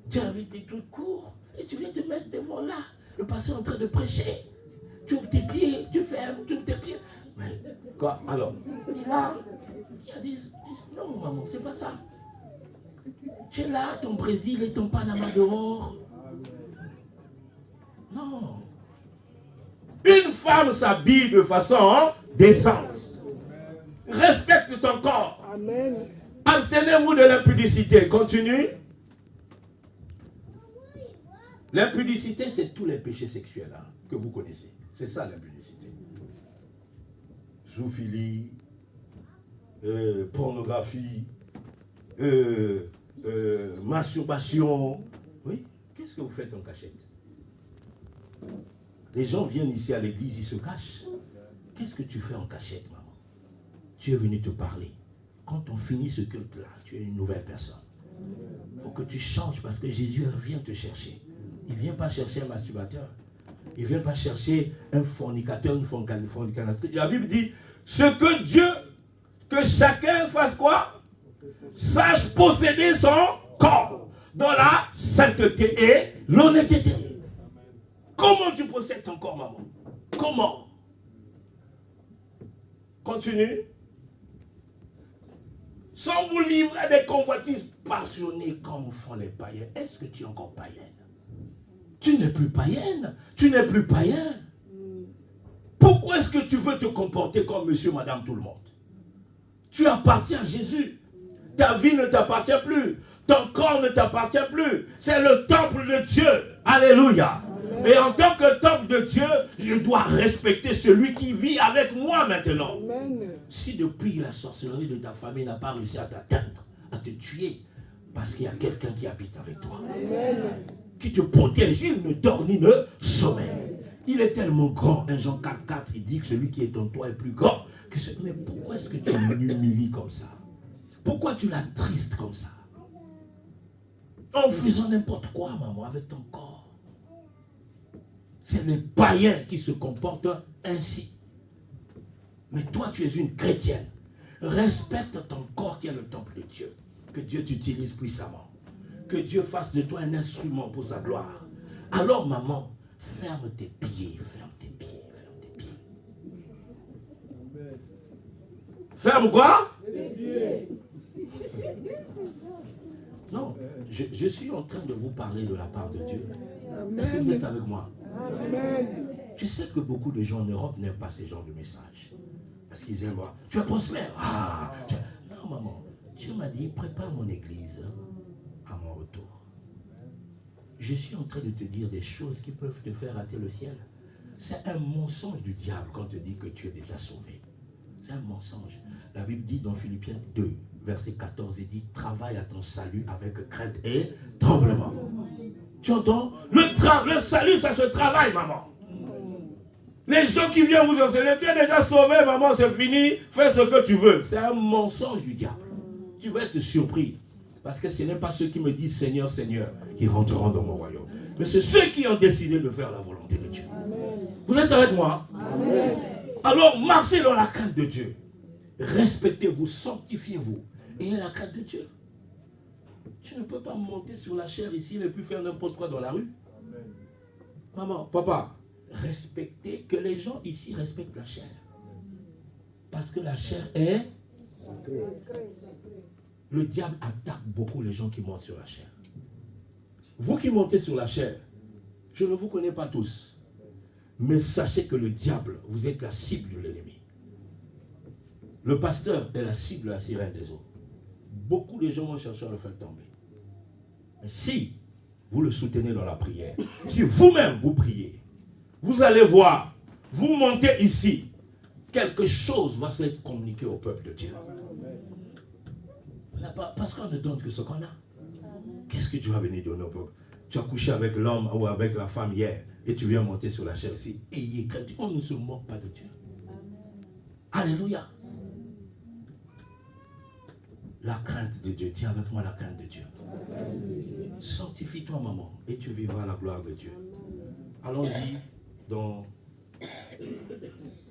Tu as avec tes trucs courts et tu viens te mettre devant là. Le pasteur est en train de prêcher. Tu ouvres tes pieds, tu fermes, tu ouvres tes pieds. Mais quoi? Alors, et là, il y a des... Non, maman, c'est pas ça. Tu es là, ton Brésil et ton Panama dehors. Non. Une femme s'habille de façon décente. Respecte ton corps. Amen. Abstenez-vous de l'impudicité. Continue. L'impudicité, c'est tous les péchés sexuels hein, que vous connaissez. C'est ça l'impudicité. Zoophilie, pornographie, masturbation. Oui. Qu'est-ce que vous faites en cachette? Les gens viennent ici à l'église, ils se cachent. Qu'est-ce que tu fais en cachette, maman? Tu es venu te parler. Quand on finit ce culte-là, tu es une nouvelle personne. Il faut que tu changes parce que Jésus vient te chercher. Il ne vient pas chercher un masturbateur. Il ne vient pas chercher un fornicateur, une fornicatrice. La Bible dit, ce que Dieu, que chacun fasse quoi? Sache posséder son corps dans la sainteté et l'honnêteté. Comment tu possèdes ton corps, maman? Comment? Continue. Sans vous livrer à des convoitises passionnées comme font les païens. Est-ce que tu es encore païenne? Tu n'es plus païenne. Tu n'es plus païen. Pourquoi est-ce que tu veux te comporter comme monsieur, madame, tout le monde? Tu appartiens à Jésus. Ta vie ne t'appartient plus. Ton corps ne t'appartient plus. C'est le temple de Dieu. Alléluia. Amen. Et en tant que temple de Dieu, je dois respecter celui qui vit avec moi maintenant. Amen. Si depuis la sorcellerie de ta famille n'a pas réussi à t'atteindre, à te tuer, parce qu'il y a quelqu'un qui habite avec toi. Amen. Qui te protège, il ne dort ni ne sommeille. Il est tellement grand. 1 Jean 4,4, il dit que celui qui est en toi est plus grand que celui. Mais pourquoi est-ce que tu l'humilies comme ça? Pourquoi tu l'attristes comme ça? En faisant n'importe quoi, maman, avec ton corps. C'est les païens qui se comportent ainsi. Mais toi, tu es une chrétienne. Respecte ton corps qui est le temple de Dieu. Que Dieu t'utilise puissamment. Que Dieu fasse de toi un instrument pour sa gloire. Alors, maman, ferme tes pieds, ferme tes pieds, ferme tes pieds. Ferme quoi? Les pieds. Non, je suis en train de vous parler de la part de Dieu. Est-ce que vous êtes avec moi? Amen. Je sais que beaucoup de gens en Europe n'aiment pas ces genres de messages. Parce qu'ils aiment voir. Tu es prospère. Ah. Non, maman. Dieu m'a dit, prépare mon église à mon retour. Je suis en train de te dire des choses qui peuvent te faire rater le ciel. C'est un mensonge du diable quand on te dit que tu es déjà sauvé. C'est un mensonge. La Bible dit dans Philippiens 2, verset 14, il dit, travaille à ton salut avec crainte et tremblement. Tu entends? Le salut, ça se travaille, maman. Les gens qui viennent vous enseigner, tu es déjà sauvé, maman, c'est fini, fais ce que tu veux. C'est un mensonge du diable. Tu vas être surpris. Parce que ce n'est pas ceux qui me disent Seigneur, Seigneur, qui rentreront dans mon royaume. Mais c'est ceux qui ont décidé de faire la volonté de Dieu. Amen. Vous êtes avec moi? Amen. Alors, marchez dans la crainte de Dieu. Respectez-vous, sanctifiez-vous. Ayez la crainte de Dieu. Tu ne peux pas monter sur la chair ici et puis faire n'importe quoi dans la rue. Amen. Maman, papa, respectez, que les gens ici respectent la chair. Parce que la chair est sacrée. Le diable attaque beaucoup les gens qui montent sur la chair. Vous qui montez sur la chair, je ne vous connais pas tous. Mais sachez que le diable, vous êtes la cible de l'ennemi. Le pasteur est la cible de la sirène des eaux. Beaucoup de gens vont chercher à le faire tomber. Mais si vous le soutenez dans la prière, si vous-même vous priez, vous allez voir, vous montez ici, quelque chose va se communiquer au peuple de Dieu. Parce qu'on ne donne que ce qu'on a. Qu'est-ce que tu vas venir donner au peuple? Tu as couché avec l'homme ou avec la femme hier et tu viens monter sur la chair ici. Ayez crainte. On ne se moque pas de Dieu. Alléluia. La crainte de Dieu. Dis avec moi la crainte de Dieu. Sanctifie-toi, maman, et tu vivras la gloire de Dieu. Allons-y dans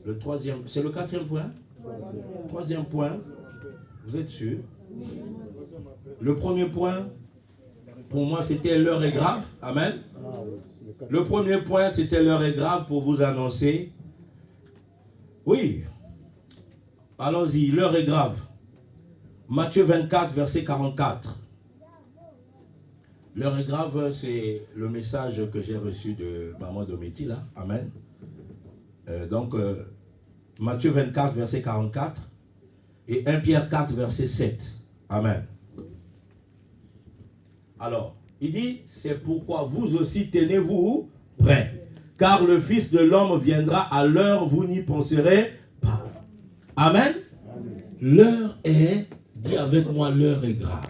le troisième. C'est le quatrième point? Troisième point. Vous êtes sûr? Le premier point, pour moi, c'était l'heure est grave. Amen. Le premier point, c'était l'heure est grave pour vous annoncer. Oui. Allons-y, l'heure est grave. Matthieu 24, verset 44. L'heure est grave, c'est le message que j'ai reçu de maman Domiti, là. Amen. Matthieu 24, verset 44. Et 1 Pierre 4, verset 7. Amen. Alors, il dit, c'est pourquoi vous aussi tenez-vous prêts. Car le Fils de l'homme viendra à l'heure, vous n'y penserez pas. Amen. L'heure est, dis avec moi, l'heure est grave.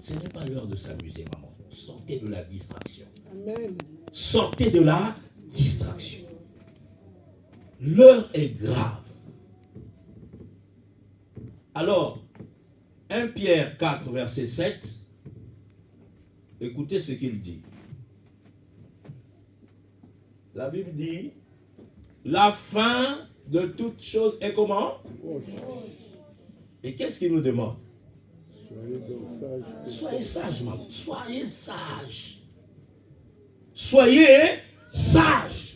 Ce n'est pas l'heure de s'amuser, maman. Sortez de la distraction. Amen. Sortez de la distraction. L'heure est grave. Alors, 1 Pierre 4, verset 7, écoutez ce qu'il dit. La Bible dit, la fin de toute chose est comment? Et qu'est-ce qu'il nous demande? Soyez donc sages. Soyez sages, maman. Soyez sages. Soyez sages.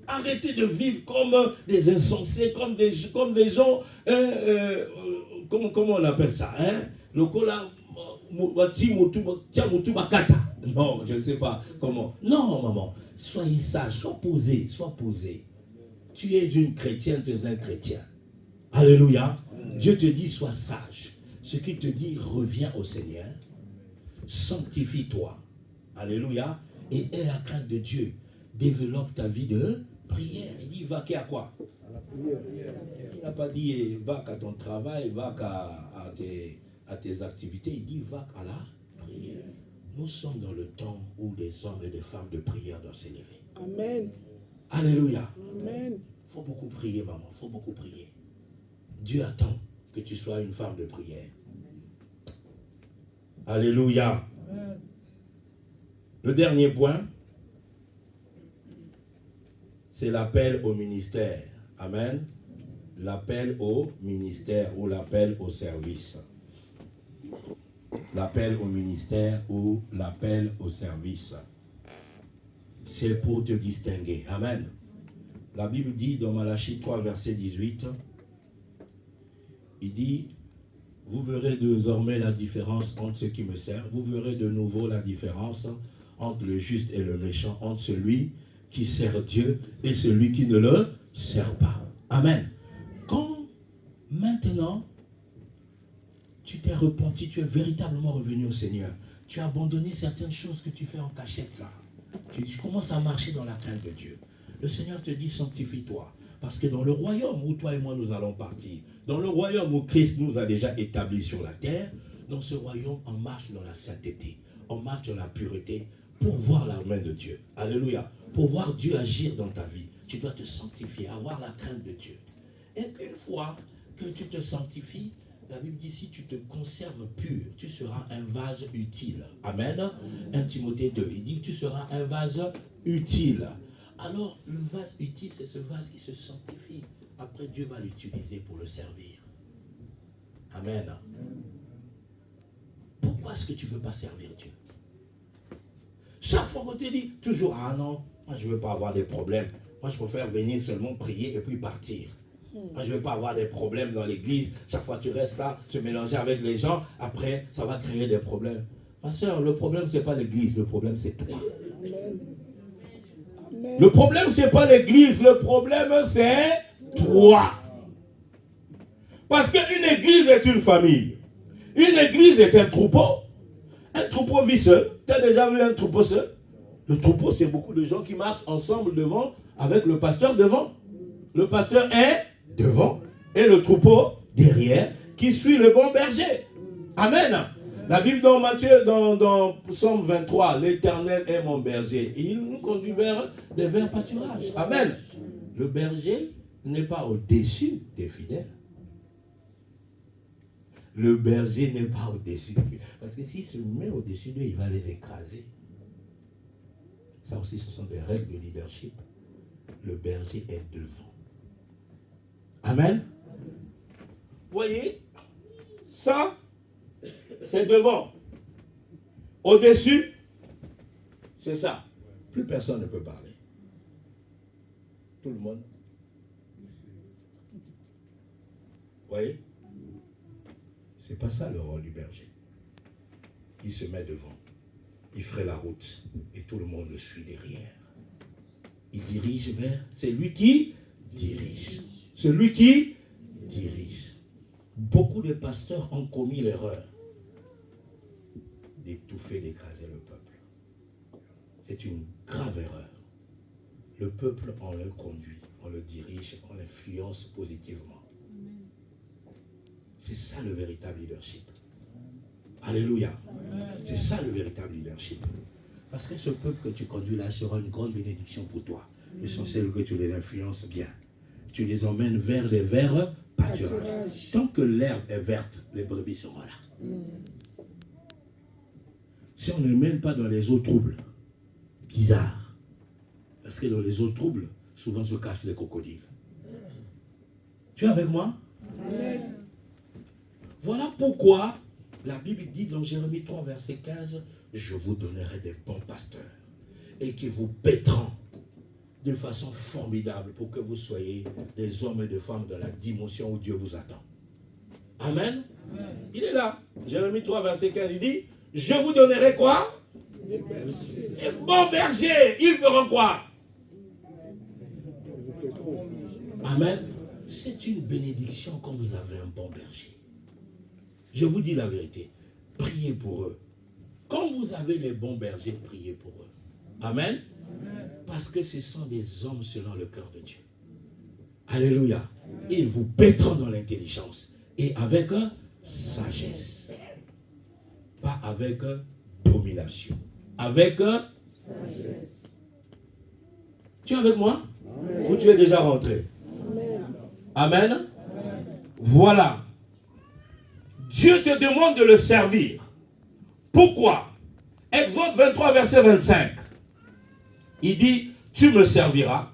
Arrêtez de vivre comme des insensés, comme des gens, comment on appelle ça, hein? Non, je ne sais pas comment. Non, maman, soyez sage, sois posé, sois posé. Tu es une chrétienne, tu es un chrétien. Alléluia. Dieu te dit, sois sage. Ce qu'il te dit, reviens au Seigneur. Sanctifie-toi. Alléluia. Et aie la crainte de Dieu. Développe ta vie de prière. Il dit, va à quoi? À la prière. Il n'a pas dit, va à ton travail, va à tes activités. Il dit, va à la prière. Nous sommes dans le temps où des hommes et des femmes de prière doivent s'élever. Amen. Alléluia. Amen. Il faut beaucoup prier, maman. Il faut beaucoup prier. Dieu attend que tu sois une femme de prière. Alléluia. Le dernier point, c'est l'appel au ministère. Amen. L'appel au ministère ou l'appel au service. L'appel au ministère ou l'appel au service. C'est pour te distinguer. Amen. La Bible dit dans Malachie 3, verset 18, il dit, vous verrez désormais la différence entre ceux qui me servent, vous verrez de nouveau la différence entre le juste et le méchant, entre celui qui sert Dieu et celui qui ne le sert pas. Amen. Quand maintenant tu t'es repenti, tu es véritablement revenu au Seigneur, tu as abandonné certaines choses que tu fais en cachette là, tu commences à marcher dans la crainte de Dieu. Le Seigneur te dit, sanctifie-toi. Parce que dans le royaume où toi et moi nous allons partir, dans le royaume où Christ nous a déjà établis sur la terre, dans ce royaume, on marche dans la sainteté, on marche dans la pureté pour voir la main de Dieu. Alléluia. Pour voir Dieu agir dans ta vie, tu dois te sanctifier, avoir la crainte de Dieu. Et une fois que tu te sanctifies, la Bible dit, si tu te conserves pur, tu seras un vase utile. Amen. 1 Timothée 2, il dit que tu seras un vase utile. Alors, le vase utile, c'est ce vase qui se sanctifie. Après, Dieu va l'utiliser pour le servir. Amen. Pourquoi est-ce que tu ne veux pas servir Dieu? Chaque fois qu'on te dit, toujours, ah non, moi je ne veux pas avoir des problèmes. Moi je préfère venir seulement prier et puis partir. Moi je ne veux pas avoir des problèmes dans l'église. Chaque fois tu restes là, se mélanger avec les gens, après ça va créer des problèmes. Ma soeur, le problème ce n'est pas l'église, le problème c'est toi. Amen. Le problème, ce n'est pas l'église, le problème, c'est toi. Parce qu'une église est une famille. Une église est un troupeau. Un troupeau vit seul. Tu as déjà vu un troupeau seul? Le troupeau, c'est beaucoup de gens qui marchent ensemble devant, avec le pasteur devant. Le pasteur est devant et le troupeau derrière, qui suit le bon berger. Amen. La Bible dans Matthieu, dans Psaume 23, l'Éternel est mon berger. Il nous conduit vers des verts pâturages. Amen. Le berger n'est pas au-dessus des fidèles. Le berger n'est pas au-dessus des fidèles. Parce que s'il se met au-dessus d'eux, il va les écraser. Ça aussi, ce sont des règles de leadership. Le berger est devant. Amen. Vous voyez, ça, c'est devant. Au-dessus, c'est ça. Plus personne ne peut parler. Tout le monde. Vous voyez? C'est pas ça le rôle du berger. Il se met devant. Il ferait la route. Et tout le monde le suit derrière. Il dirige vers... C'est lui qui dirige. Celui qui dirige. Beaucoup de pasteurs ont commis l'erreur d'étouffer, d'écraser le peuple. C'est une grave erreur. Le peuple, on le conduit, on le dirige, on l'influence positivement. C'est ça le véritable leadership. Alléluia. C'est ça le véritable leadership. Parce que ce peuple que tu conduis là sera une grande bénédiction pour toi. L'essentiel que tu les influences bien. Tu les emmènes vers les verts Pâturage. Tant que l'herbe est verte, les brebis seront là. Si on ne mène pas dans les eaux troubles, bizarre. Parce que dans les eaux troubles, souvent se cachent les crocodiles. Tu es avec moi? Amen. Voilà pourquoi la Bible dit dans Jérémie 3, verset 15, je vous donnerai des bons pasteurs et qui vous paîtront de façon formidable pour que vous soyez des hommes et des femmes dans la dimension où Dieu vous attend. Amen. Amen. Il est là. Jérémie 3, verset 15, il dit, je vous donnerai quoi? Des bons bergers. Ils feront quoi? Amen. C'est une bénédiction quand vous avez un bon berger. Je vous dis la vérité. Priez pour eux. Quand vous avez les bons bergers, priez pour eux. Amen. Parce que ce sont des hommes selon le cœur de Dieu. Alléluia. Ils vous paîtront dans l'intelligence et avec sagesse. Pas avec domination. Avec sagesse. Tu es avec moi? Amen. Ou tu es déjà rentré? Amen. Amen. Amen. Voilà. Dieu te demande de le servir. Pourquoi? Exode 23, verset 25. Il dit, tu me serviras.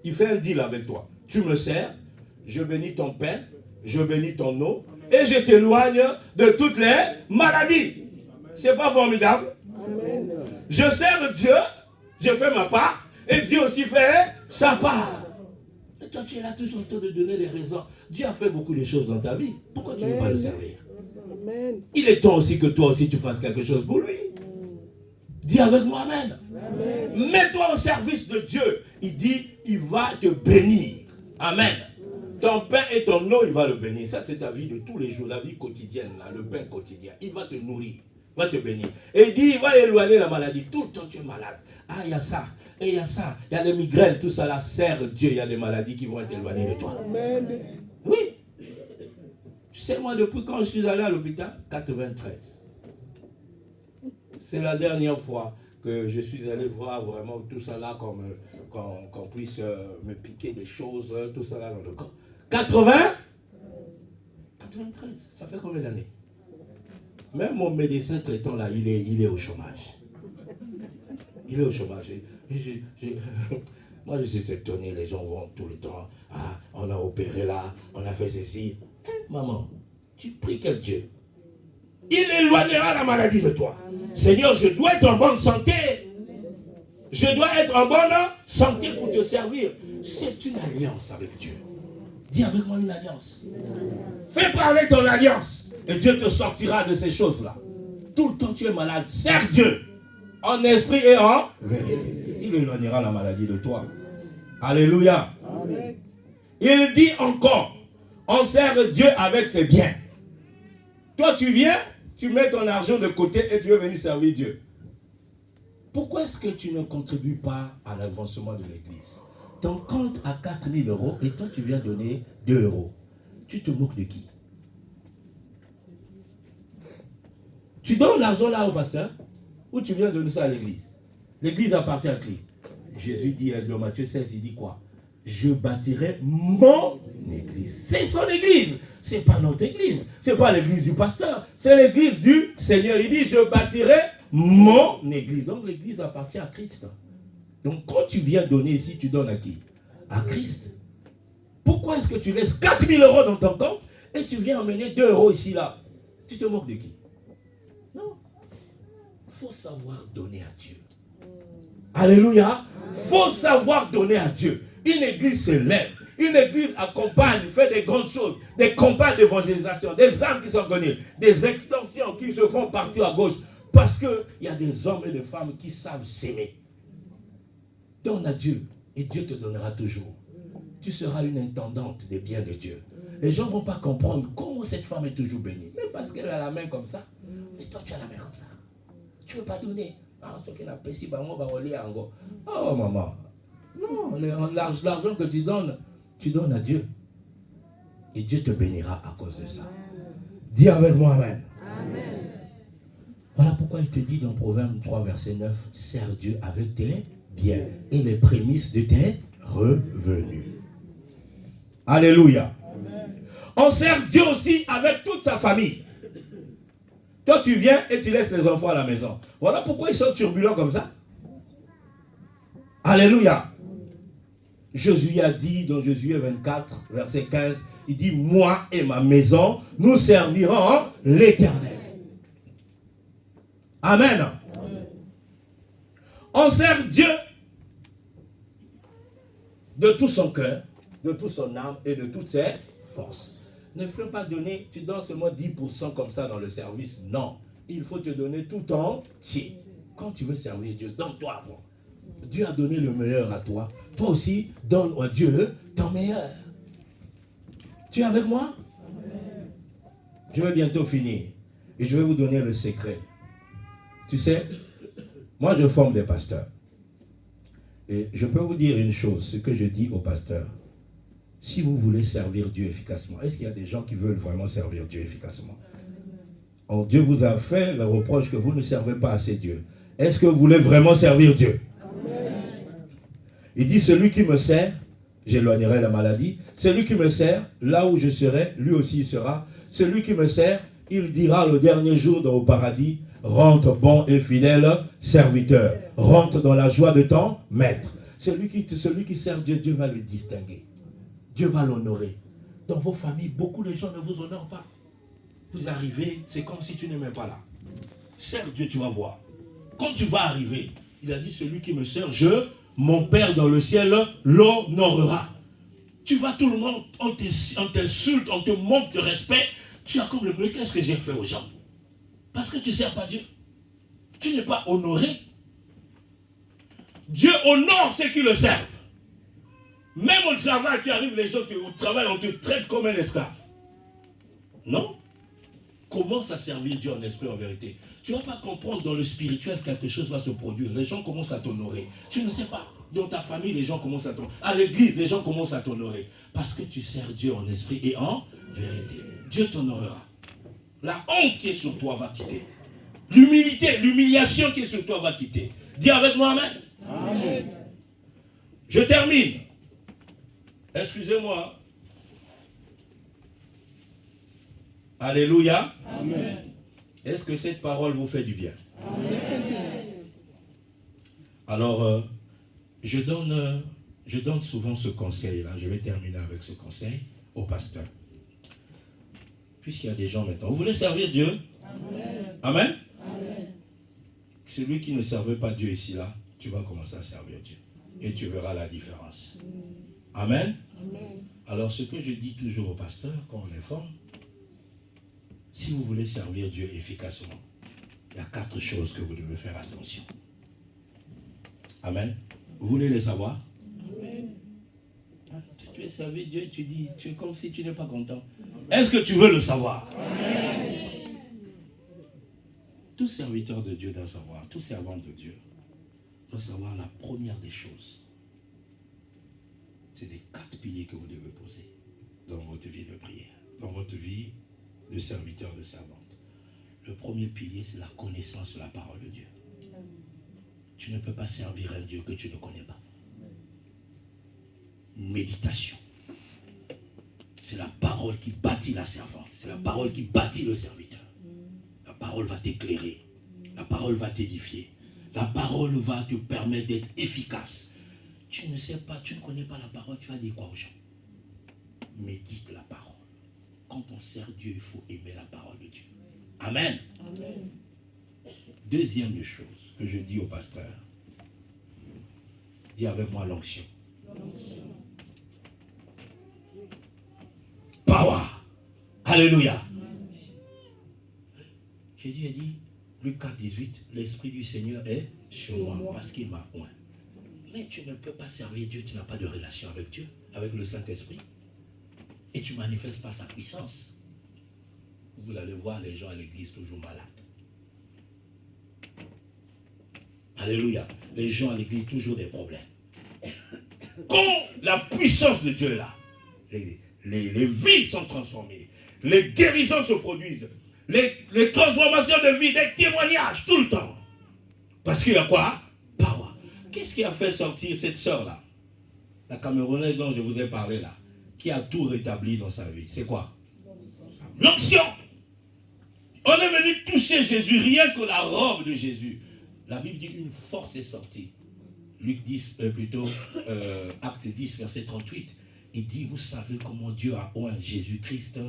Il fait un deal avec toi. Tu me sers, je bénis ton pain, je bénis ton eau, et je t'éloigne de toutes les maladies. C'est pas formidable? Amen. Je sers Dieu, je fais ma part, et Dieu aussi fait sa part. Et toi, tu es là toujours en train de donner les raisons. Dieu a fait beaucoup de choses dans ta vie. Pourquoi tu ne veux pas le servir? Amen. Il est temps aussi que toi aussi tu fasses quelque chose pour lui. Dis avec moi Amen. Amen. Mets-toi au service de Dieu. Il dit, il va te bénir. Amen. Ton pain et ton eau, il va le bénir. Ça, c'est ta vie de tous les jours, la vie quotidienne, là, le pain quotidien. Il va te nourrir, il va te bénir. Et il dit, il va éloigner la maladie. Tout le temps, tu es malade. Ah, il y a ça, et il y a ça. Il y a les migraines, tout ça là. Sers Dieu, il y a des maladies qui vont être éloignées de toi. Amen. Oui. Tu sais, moi, depuis quand je suis allé à l'hôpital, 93. C'est la dernière fois que je suis allé voir vraiment tout ça là, qu'on puisse me piquer des choses, tout ça là dans le corps. 93, ça fait combien d'années? Même mon médecin traitant là, il est au chômage. Il est au chômage. Moi je suis étonné, les gens vont tout le temps, ah, on a opéré là, on a fait ceci. Maman, tu pries quel Dieu? Il éloignera la maladie de toi. Seigneur, je dois être en bonne santé. Je dois être en bonne santé pour te servir. C'est une alliance avec Dieu. Dis avec moi une alliance. Fais parler ton alliance. Et Dieu te sortira de ces choses-là. Tout le temps tu es malade, sers Dieu. En esprit et en vérité. Il éloignera la maladie de toi. Alléluia. Amen. Il dit encore, on sert Dieu avec ses biens. Toi tu viens, tu mets ton argent de côté et tu veux venir servir Dieu. Pourquoi est-ce que tu ne contribues pas à l'avancement de l'église? Ton compte à 4 000 € et toi tu viens donner 2 €. Tu te moques de qui? Tu donnes l'argent là au pasteur ou tu viens donner ça à l'église? L'église appartient à qui? Jésus dit dans Matthieu 16, il dit quoi? Je bâtirai mon église. C'est son église. C'est pas notre église. C'est pas l'église du pasteur. C'est l'église du Seigneur. Il dit, je bâtirai mon église. Donc l'église appartient à Christ. Donc quand tu viens donner ici, tu donnes à qui? À Christ. Pourquoi est-ce que tu laisses 4 000 € dans ton compte et tu viens emmener 2 € ici, là? Tu te moques de qui? Non. Il faut savoir donner à Dieu. Alléluia. Il faut savoir donner à Dieu. Une église se lève. Une église accompagne, fait des grandes choses, des campagnes d'évangélisation, des âmes qui sont connues, des extensions qui se font partout à gauche. Parce qu'il y a des hommes et des femmes qui savent s'aimer. Donne à Dieu et Dieu te donnera toujours. Tu seras une intendante des biens de Dieu. Les gens ne vont pas comprendre comment cette femme est toujours bénie. Même parce qu'elle a la main comme ça. Et toi, tu as la main comme ça. Tu ne veux pas donner. Ah, ce qui n'a pas si, on va aller en go. Oh, maman. Non, l'argent que tu donnes à Dieu. Et Dieu te bénira à cause de ça. Dis avec moi Amen. Amen. Voilà pourquoi il te dit dans Proverbe 3, verset 9, sers Dieu avec tes biens et les prémices de tes revenus. Alléluia. Amen. On sert Dieu aussi avec toute sa famille. Toi, tu viens et tu laisses les enfants à la maison. Voilà pourquoi ils sont turbulents comme ça. Alléluia. Josué a dit dans Josué 24, verset 15, il dit, moi et ma maison, nous servirons l'Éternel. Amen. On sert Dieu de tout son cœur, de toute son âme et de toutes ses forces. Ne faut pas donner, tu donnes seulement 10% comme ça dans le service. Non, il faut te donner tout entier. Quand tu veux servir Dieu, donne-toi à fond. Dieu a donné le meilleur à toi. Toi aussi, donne à Dieu ton meilleur. Tu es avec moi? Je vais bientôt finir. Et je vais vous donner le secret. Tu sais, moi je forme des pasteurs. Et je peux vous dire une chose, ce que je dis aux pasteurs. Si vous voulez servir Dieu efficacement, est-ce qu'il y a des gens qui veulent vraiment servir Dieu efficacement? Oh, Dieu vous a fait le reproche que vous ne servez pas assez Dieu. Est-ce que vous voulez vraiment servir Dieu? Il dit, celui qui me sert, j'éloignerai la maladie. Celui qui me sert, là où je serai, lui aussi il sera. Celui qui me sert, il dira le dernier jour au paradis, rentre bon et fidèle serviteur. Rentre dans la joie de ton maître. Celui qui sert Dieu, Dieu va le distinguer. Dieu va l'honorer. Dans vos familles, beaucoup de gens ne vous honorent pas. Vous arrivez, c'est comme si tu n'aimais pas là. Sers Dieu, tu vas voir. Quand tu vas arriver, il a dit, celui qui me sert, mon Père dans le ciel, l'honorera. Tu vas, tout le monde, on t'insulte, on te manque de respect. Tu as comme le bleu, qu'est-ce que j'ai fait aux gens? Parce que tu ne sers pas Dieu. Tu n'es pas honoré. Dieu honore ceux qui le servent. Même au travail, tu arrives, les gens au travail, on te traite comme un esclave. Non? Commence à servir Dieu en esprit, en vérité. Tu ne vas pas comprendre dans le spirituel quelque chose va se produire. Les gens commencent à t'honorer. Tu ne sais pas. Dans ta famille, les gens commencent à t'honorer. À l'église, les gens commencent à t'honorer. Parce que tu sers Dieu en esprit et en vérité. Dieu t'honorera. La honte qui est sur toi va quitter. L'humilité, l'humiliation qui est sur toi va quitter. Dis avec moi amen. Amen. Je termine. Excusez-moi. Alléluia. Amen. Est-ce que cette parole vous fait du bien? Amen. Alors, je donne souvent ce conseil-là. Je vais terminer avec ce conseil aux pasteurs. Puisqu'il y a des gens maintenant. Vous voulez servir Dieu? Amen. Amen. Amen. Celui qui ne servait pas Dieu ici, là, tu vas commencer à servir Dieu. Et tu verras la différence. Amen. Amen. Alors, ce que je dis toujours aux pasteurs, quand on les forme, si vous voulez servir Dieu efficacement, il y a 4 choses que vous devez faire attention. Amen. Vous voulez les savoir? Amen. Tu es servi Dieu, tu dis, tu es comme si tu n'es pas content. Est-ce que tu veux le savoir? Amen. Tout serviteur de Dieu doit savoir, tout servant de Dieu doit savoir la première des choses. C'est les 4 piliers que vous devez poser dans votre vie de prière, dans votre vie de serviteur, de servante. Le premier pilier, c'est la connaissance de la parole de Dieu. Tu ne peux pas servir un Dieu que tu ne connais pas. Méditation. C'est la parole qui bâtit la servante. C'est la parole qui bâtit le serviteur. La parole va t'éclairer. La parole va t'édifier. La parole va te permettre d'être efficace. Tu ne sais pas, tu ne connais pas la parole, tu vas dire quoi aux gens? Médite la parole. Quand on sert Dieu, il faut aimer la parole de Dieu. Amen. Amen. Deuxième chose que je dis au pasteur. Dis avec moi l'onction. Power. Alléluia. J'ai dit, Luc 4, 18, l'Esprit du Seigneur est sur moi parce qu'il m'a oint. Mais tu ne peux pas servir Dieu, tu n'as pas de relation avec Dieu, avec le Saint-Esprit. Et tu ne manifestes pas sa puissance. Vous allez voir les gens à l'église toujours malades. Alléluia. Les gens à l'église toujours des problèmes. Quand la puissance de Dieu est là, les vies sont transformées. Les guérisons se produisent. Les transformations de vie, des témoignages tout le temps. Parce qu'il y a quoi? Power. Qu'est-ce qui a fait sortir cette sœur-là? La Camerounaise dont je vous ai parlé là, qui a tout rétabli dans sa vie. C'est quoi? L'onction. On est venu toucher Jésus, rien que la robe de Jésus. La Bible dit une force est sortie. Luc 10, Acte 10, verset 38. Il dit, vous savez comment Dieu a oint Jésus-Christ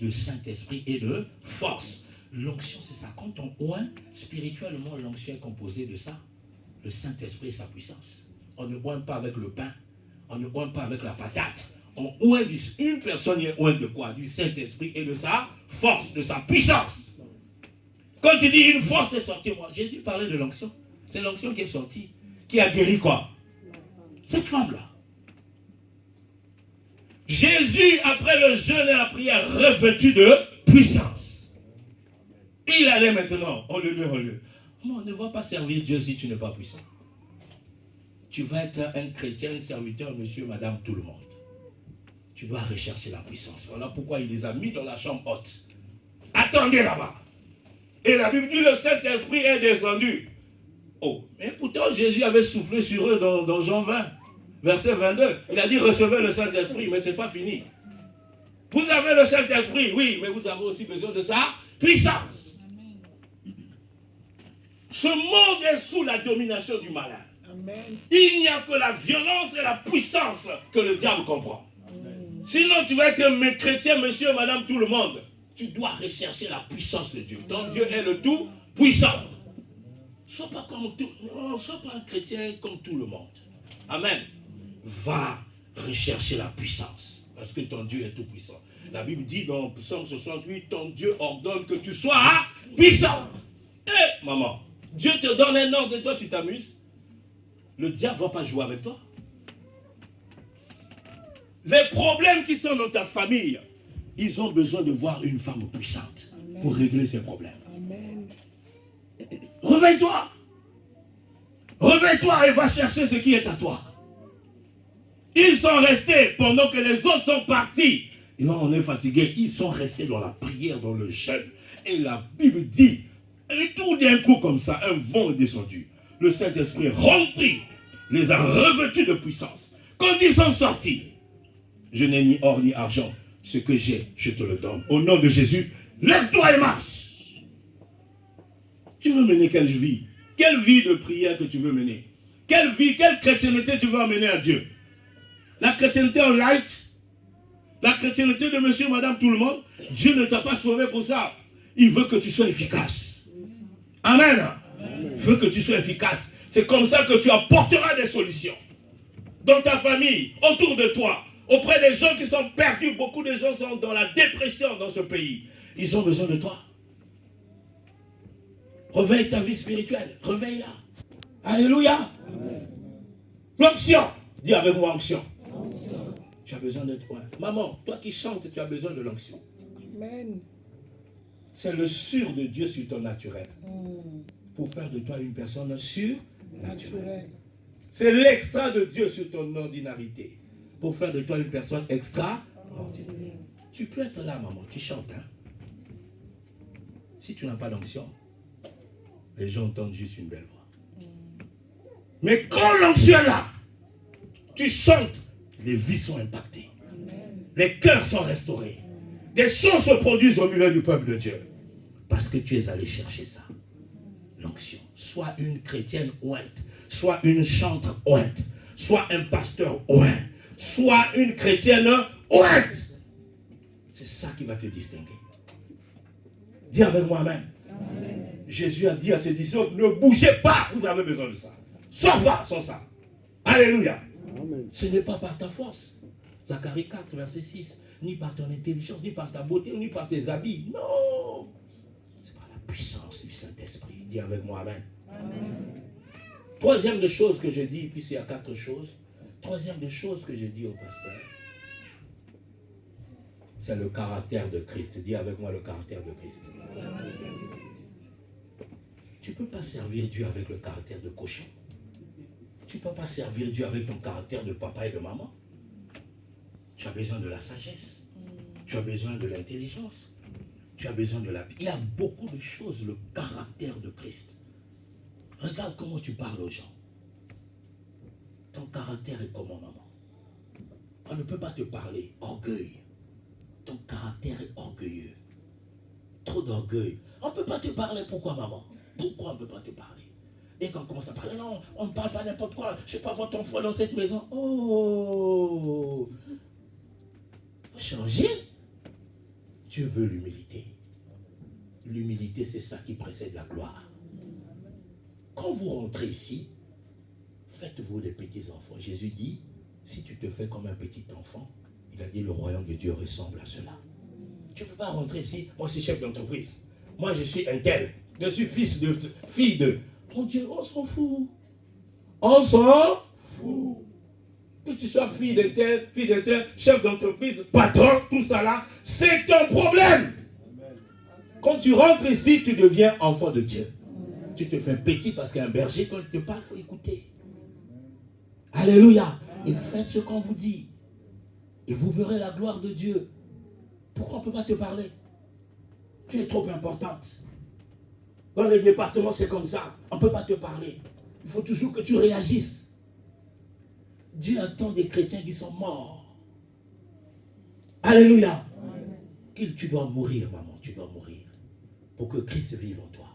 de Saint-Esprit et de force. L'onction, c'est ça. Quand on oint, spirituellement, l'onction est composée de ça. Le Saint-Esprit et sa puissance. On ne oint pas avec le pain. On ne oint pas avec la patate. On oint une personne est oint de quoi? Du Saint-Esprit et de sa force, de sa puissance. Quand il dit une force est sortie, moi, j'ai dû parler de l'onction. C'est l'onction qui est sortie. Qui a guéri quoi? Cette femme-là. Jésus, après le jeûne et la prière, revêtu de puissance. Il allait maintenant, au lieu. On ne va pas servir Dieu si tu n'es pas puissant. Tu vas être un chrétien, un serviteur, monsieur, madame, tout le monde. Tu dois rechercher la puissance. Voilà pourquoi il les a mis dans la chambre haute. Attendez là-bas. Et la Bible dit, le Saint-Esprit est descendu. Oh, mais pourtant Jésus avait soufflé sur eux dans Jean 20, verset 22. Il a dit, recevez le Saint-Esprit, mais ce n'est pas fini. Vous avez le Saint-Esprit, oui, mais vous avez aussi besoin de sa puissance. Ce monde est sous la domination du malin. Amen. Il n'y a que la violence et la puissance que le diable comprend. Amen. Sinon, tu vas être un chrétien, monsieur, madame, tout le monde. Tu dois rechercher la puissance de Dieu. Donc Dieu est le tout puissant. Sois pas un chrétien comme tout le monde. Amen. Va rechercher la puissance. Parce que ton Dieu est tout puissant. La Bible dit dans Psaume 68, ton Dieu ordonne que tu sois puissant. Eh, maman, Dieu te donne un ordre et toi tu t'amuses. Le diable ne va pas jouer avec toi. Les problèmes qui sont dans ta famille, ils ont besoin de voir une femme puissante. Amen. Pour régler ces problèmes. Amen. Réveille-toi. Réveille-toi et va chercher ce qui est à toi. Ils sont restés pendant que les autres sont partis. Et là, on est fatigué. Ils sont restés dans la prière, dans le jeûne. Et la Bible dit, et tout d'un coup comme ça, un vent est descendu. Le Saint-Esprit est rentré, les a revêtus de puissance. Quand ils sont sortis, je n'ai ni or ni argent. Ce que j'ai, je te le donne. Au nom de Jésus, lève-toi et marche. Tu veux mener quelle vie? Quelle vie de prière que tu veux mener? Quelle vie, quelle chrétienté tu veux amener à Dieu? La chrétienté en light? La chrétienté de monsieur, madame, tout le monde? Dieu ne t'a pas sauvé pour ça. Il veut que tu sois efficace. Amen. Amen. Il veut que tu sois efficace. C'est comme ça que tu apporteras des solutions. Dans ta famille, autour de toi, auprès des gens qui sont perdus. Beaucoup de gens sont dans la dépression dans ce pays. Ils ont besoin de toi. Réveille ta vie spirituelle. Réveille-la. Alléluia. L'onction. Dis avec moi onction. Tu as besoin de toi. Maman, toi qui chantes, tu as besoin de l'onction. Amen. C'est le sur de Dieu sur ton naturel. Pour faire de toi une personne surnaturelle. C'est l'extra de Dieu sur ton ordinarité. Pour faire de toi une personne extraordinaire. Tu peux être là, maman, tu chantes. Hein? Si tu n'as pas d'onction, les gens entendent juste une belle voix. Mais quand l'onction est là, tu chantes, les vies sont impactées. Les cœurs sont restaurés. Des choses se produisent au milieu du peuple de Dieu. Parce que tu es allé chercher ça. L'onction. Soit une chrétienne ointe, soit une chantre ointe, soit un pasteur oint, soit une chrétienne ointe. C'est ça qui va te distinguer. Dis avec moi-même. Jésus a dit à ses disciples, ne bougez pas, vous avez besoin de ça. Sors pas sans ça. Alléluia. Amen. Ce n'est pas par ta force. Zacharie 4, verset 6. Ni par ton intelligence, ni par ta beauté, ni par tes habits. Non. C'est par la puissance du Saint-Esprit. Dis avec moi, amen. Amen. Troisième des choses que je dis, puis il y a 4 choses. Troisième des choses que je dis au pasteur, c'est le caractère de Christ. Dis avec moi le caractère de Christ. Tu ne peux pas servir Dieu avec le caractère de cochon. Tu ne peux pas servir Dieu avec ton caractère de papa et de maman. Tu as besoin de la sagesse. Tu as besoin de l'intelligence. Tu as besoin de la... Il y a beaucoup de choses, le caractère de Christ. Regarde comment tu parles aux gens. Ton caractère est comment, maman? On ne peut pas te parler orgueil. Ton caractère est orgueilleux. Trop d'orgueil. On ne peut pas te parler. Pourquoi, maman? Pourquoi on ne peut pas te parler? Et quand on commence à parler, non, on ne parle pas n'importe quoi. Je ne sais pas voir ton foie dans cette maison. Oh! Faut changer. Dieu veut l'humilité. L'humilité, c'est ça qui précède la gloire. Quand vous rentrez ici, faites-vous des petits enfants. Jésus dit, si tu te fais comme un petit enfant, il a dit le royaume de Dieu ressemble à cela. Tu ne peux pas rentrer ici, moi je suis chef d'entreprise. Moi je suis un tel. Je suis fille de. Mon Dieu, on s'en fout. On s'en fout. Que tu sois fille de tel, chef d'entreprise, patron, tout ça là, c'est ton problème. Quand tu rentres ici, tu deviens enfant de Dieu. Tu te fais petit parce qu'un berger, quand il te parle, il faut écouter. Alléluia. Et faites ce qu'on vous dit. Et vous verrez la gloire de Dieu. Pourquoi on ne peut pas te parler? Tu es trop importante. Dans les départements, c'est comme ça. On ne peut pas te parler. Il faut toujours que tu réagisses. Dieu attend des chrétiens qui sont morts. Alléluia. Tu dois mourir, maman. Tu dois mourir. Pour que Christ vive en toi.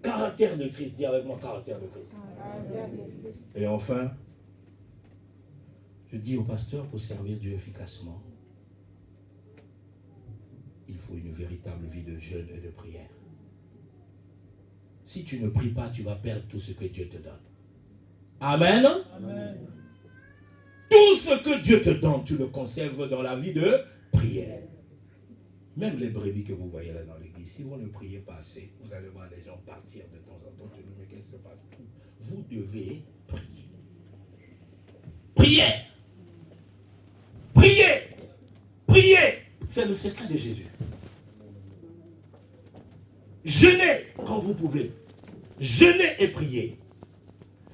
Caractère de Christ. Dis avec moi, caractère de Christ. Et enfin, je dis au pasteur, pour servir Dieu efficacement, il faut une véritable vie de jeûne et de prière. Si tu ne pries pas, tu vas perdre tout ce que Dieu te donne. Amen. Amen. Tout ce que Dieu te donne, tu le conserves dans la vie de prière. Même les brebis que vous voyez là dans l'église, si vous ne priez pas assez, vous allez voir les gens partir de temps en temps. Mais qu'est-ce qui se passe? Vous devez prier. Priez. Priez. Priez. C'est le secret de Jésus. Jeûnez quand vous pouvez. Jeûnez et priez.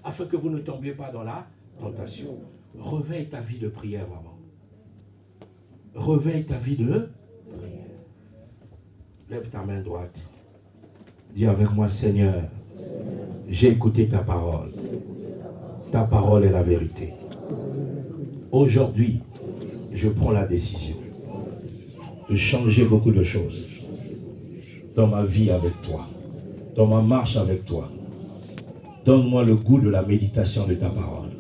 Afin que vous ne tombiez pas dans la tentation. Réveille ta vie de prière, maman. Réveille ta vie de prière. Lève ta main droite. Dis avec moi, Seigneur, j'ai écouté ta parole. Ta parole est la vérité. Aujourd'hui, je prends la décision de changer beaucoup de choses dans ma vie avec toi, dans ma marche avec toi. Donne-moi le goût de la méditation de ta parole.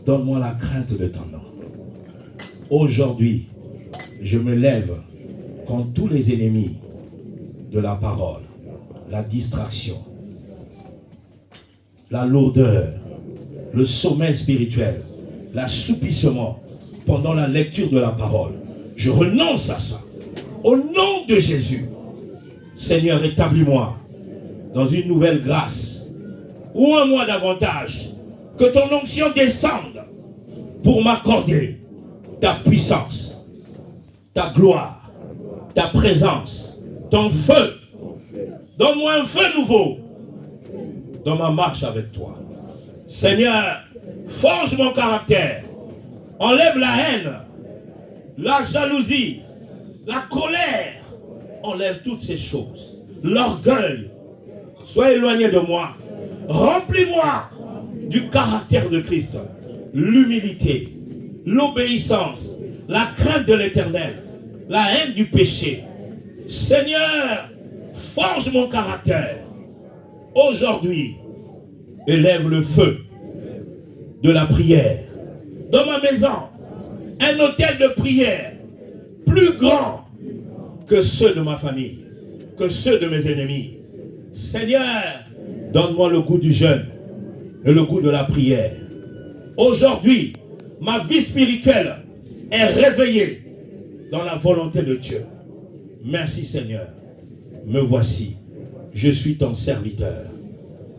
Donne-moi la crainte de ton nom. Aujourd'hui, je me lève contre tous les ennemis de la parole, la distraction, la lourdeur, le sommeil spirituel, l'assoupissement pendant la lecture de la parole. Je renonce à ça. Au nom de Jésus, Seigneur, établis-moi dans une nouvelle grâce ou un mois davantage. Que ton onction descende pour m'accorder ta puissance, ta gloire, ta présence, ton feu. Donne-moi un feu nouveau dans ma marche avec toi. Seigneur, forge mon caractère. Enlève la haine, la jalousie, la colère. Enlève toutes ces choses. L'orgueil. Sois éloigné de moi. Remplis-moi du caractère de Christ. L'humilité, l'obéissance, la crainte de l'Éternel, la haine du péché. Seigneur, forge mon caractère. Aujourd'hui, élève le feu de la prière. Dans ma maison, un autel de prière plus grand que ceux de ma famille, que ceux de mes ennemis. Seigneur, donne-moi le goût du jeûne et le goût de la prière. Aujourd'hui, ma vie spirituelle est réveillée dans la volonté de Dieu. Merci Seigneur. Me voici. Je suis ton serviteur.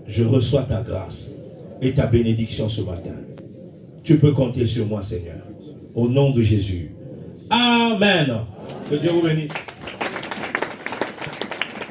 Je reçois ta grâce et ta bénédiction ce matin. Tu peux compter sur moi, Seigneur. Au nom de Jésus. Amen. Que Dieu vous bénisse.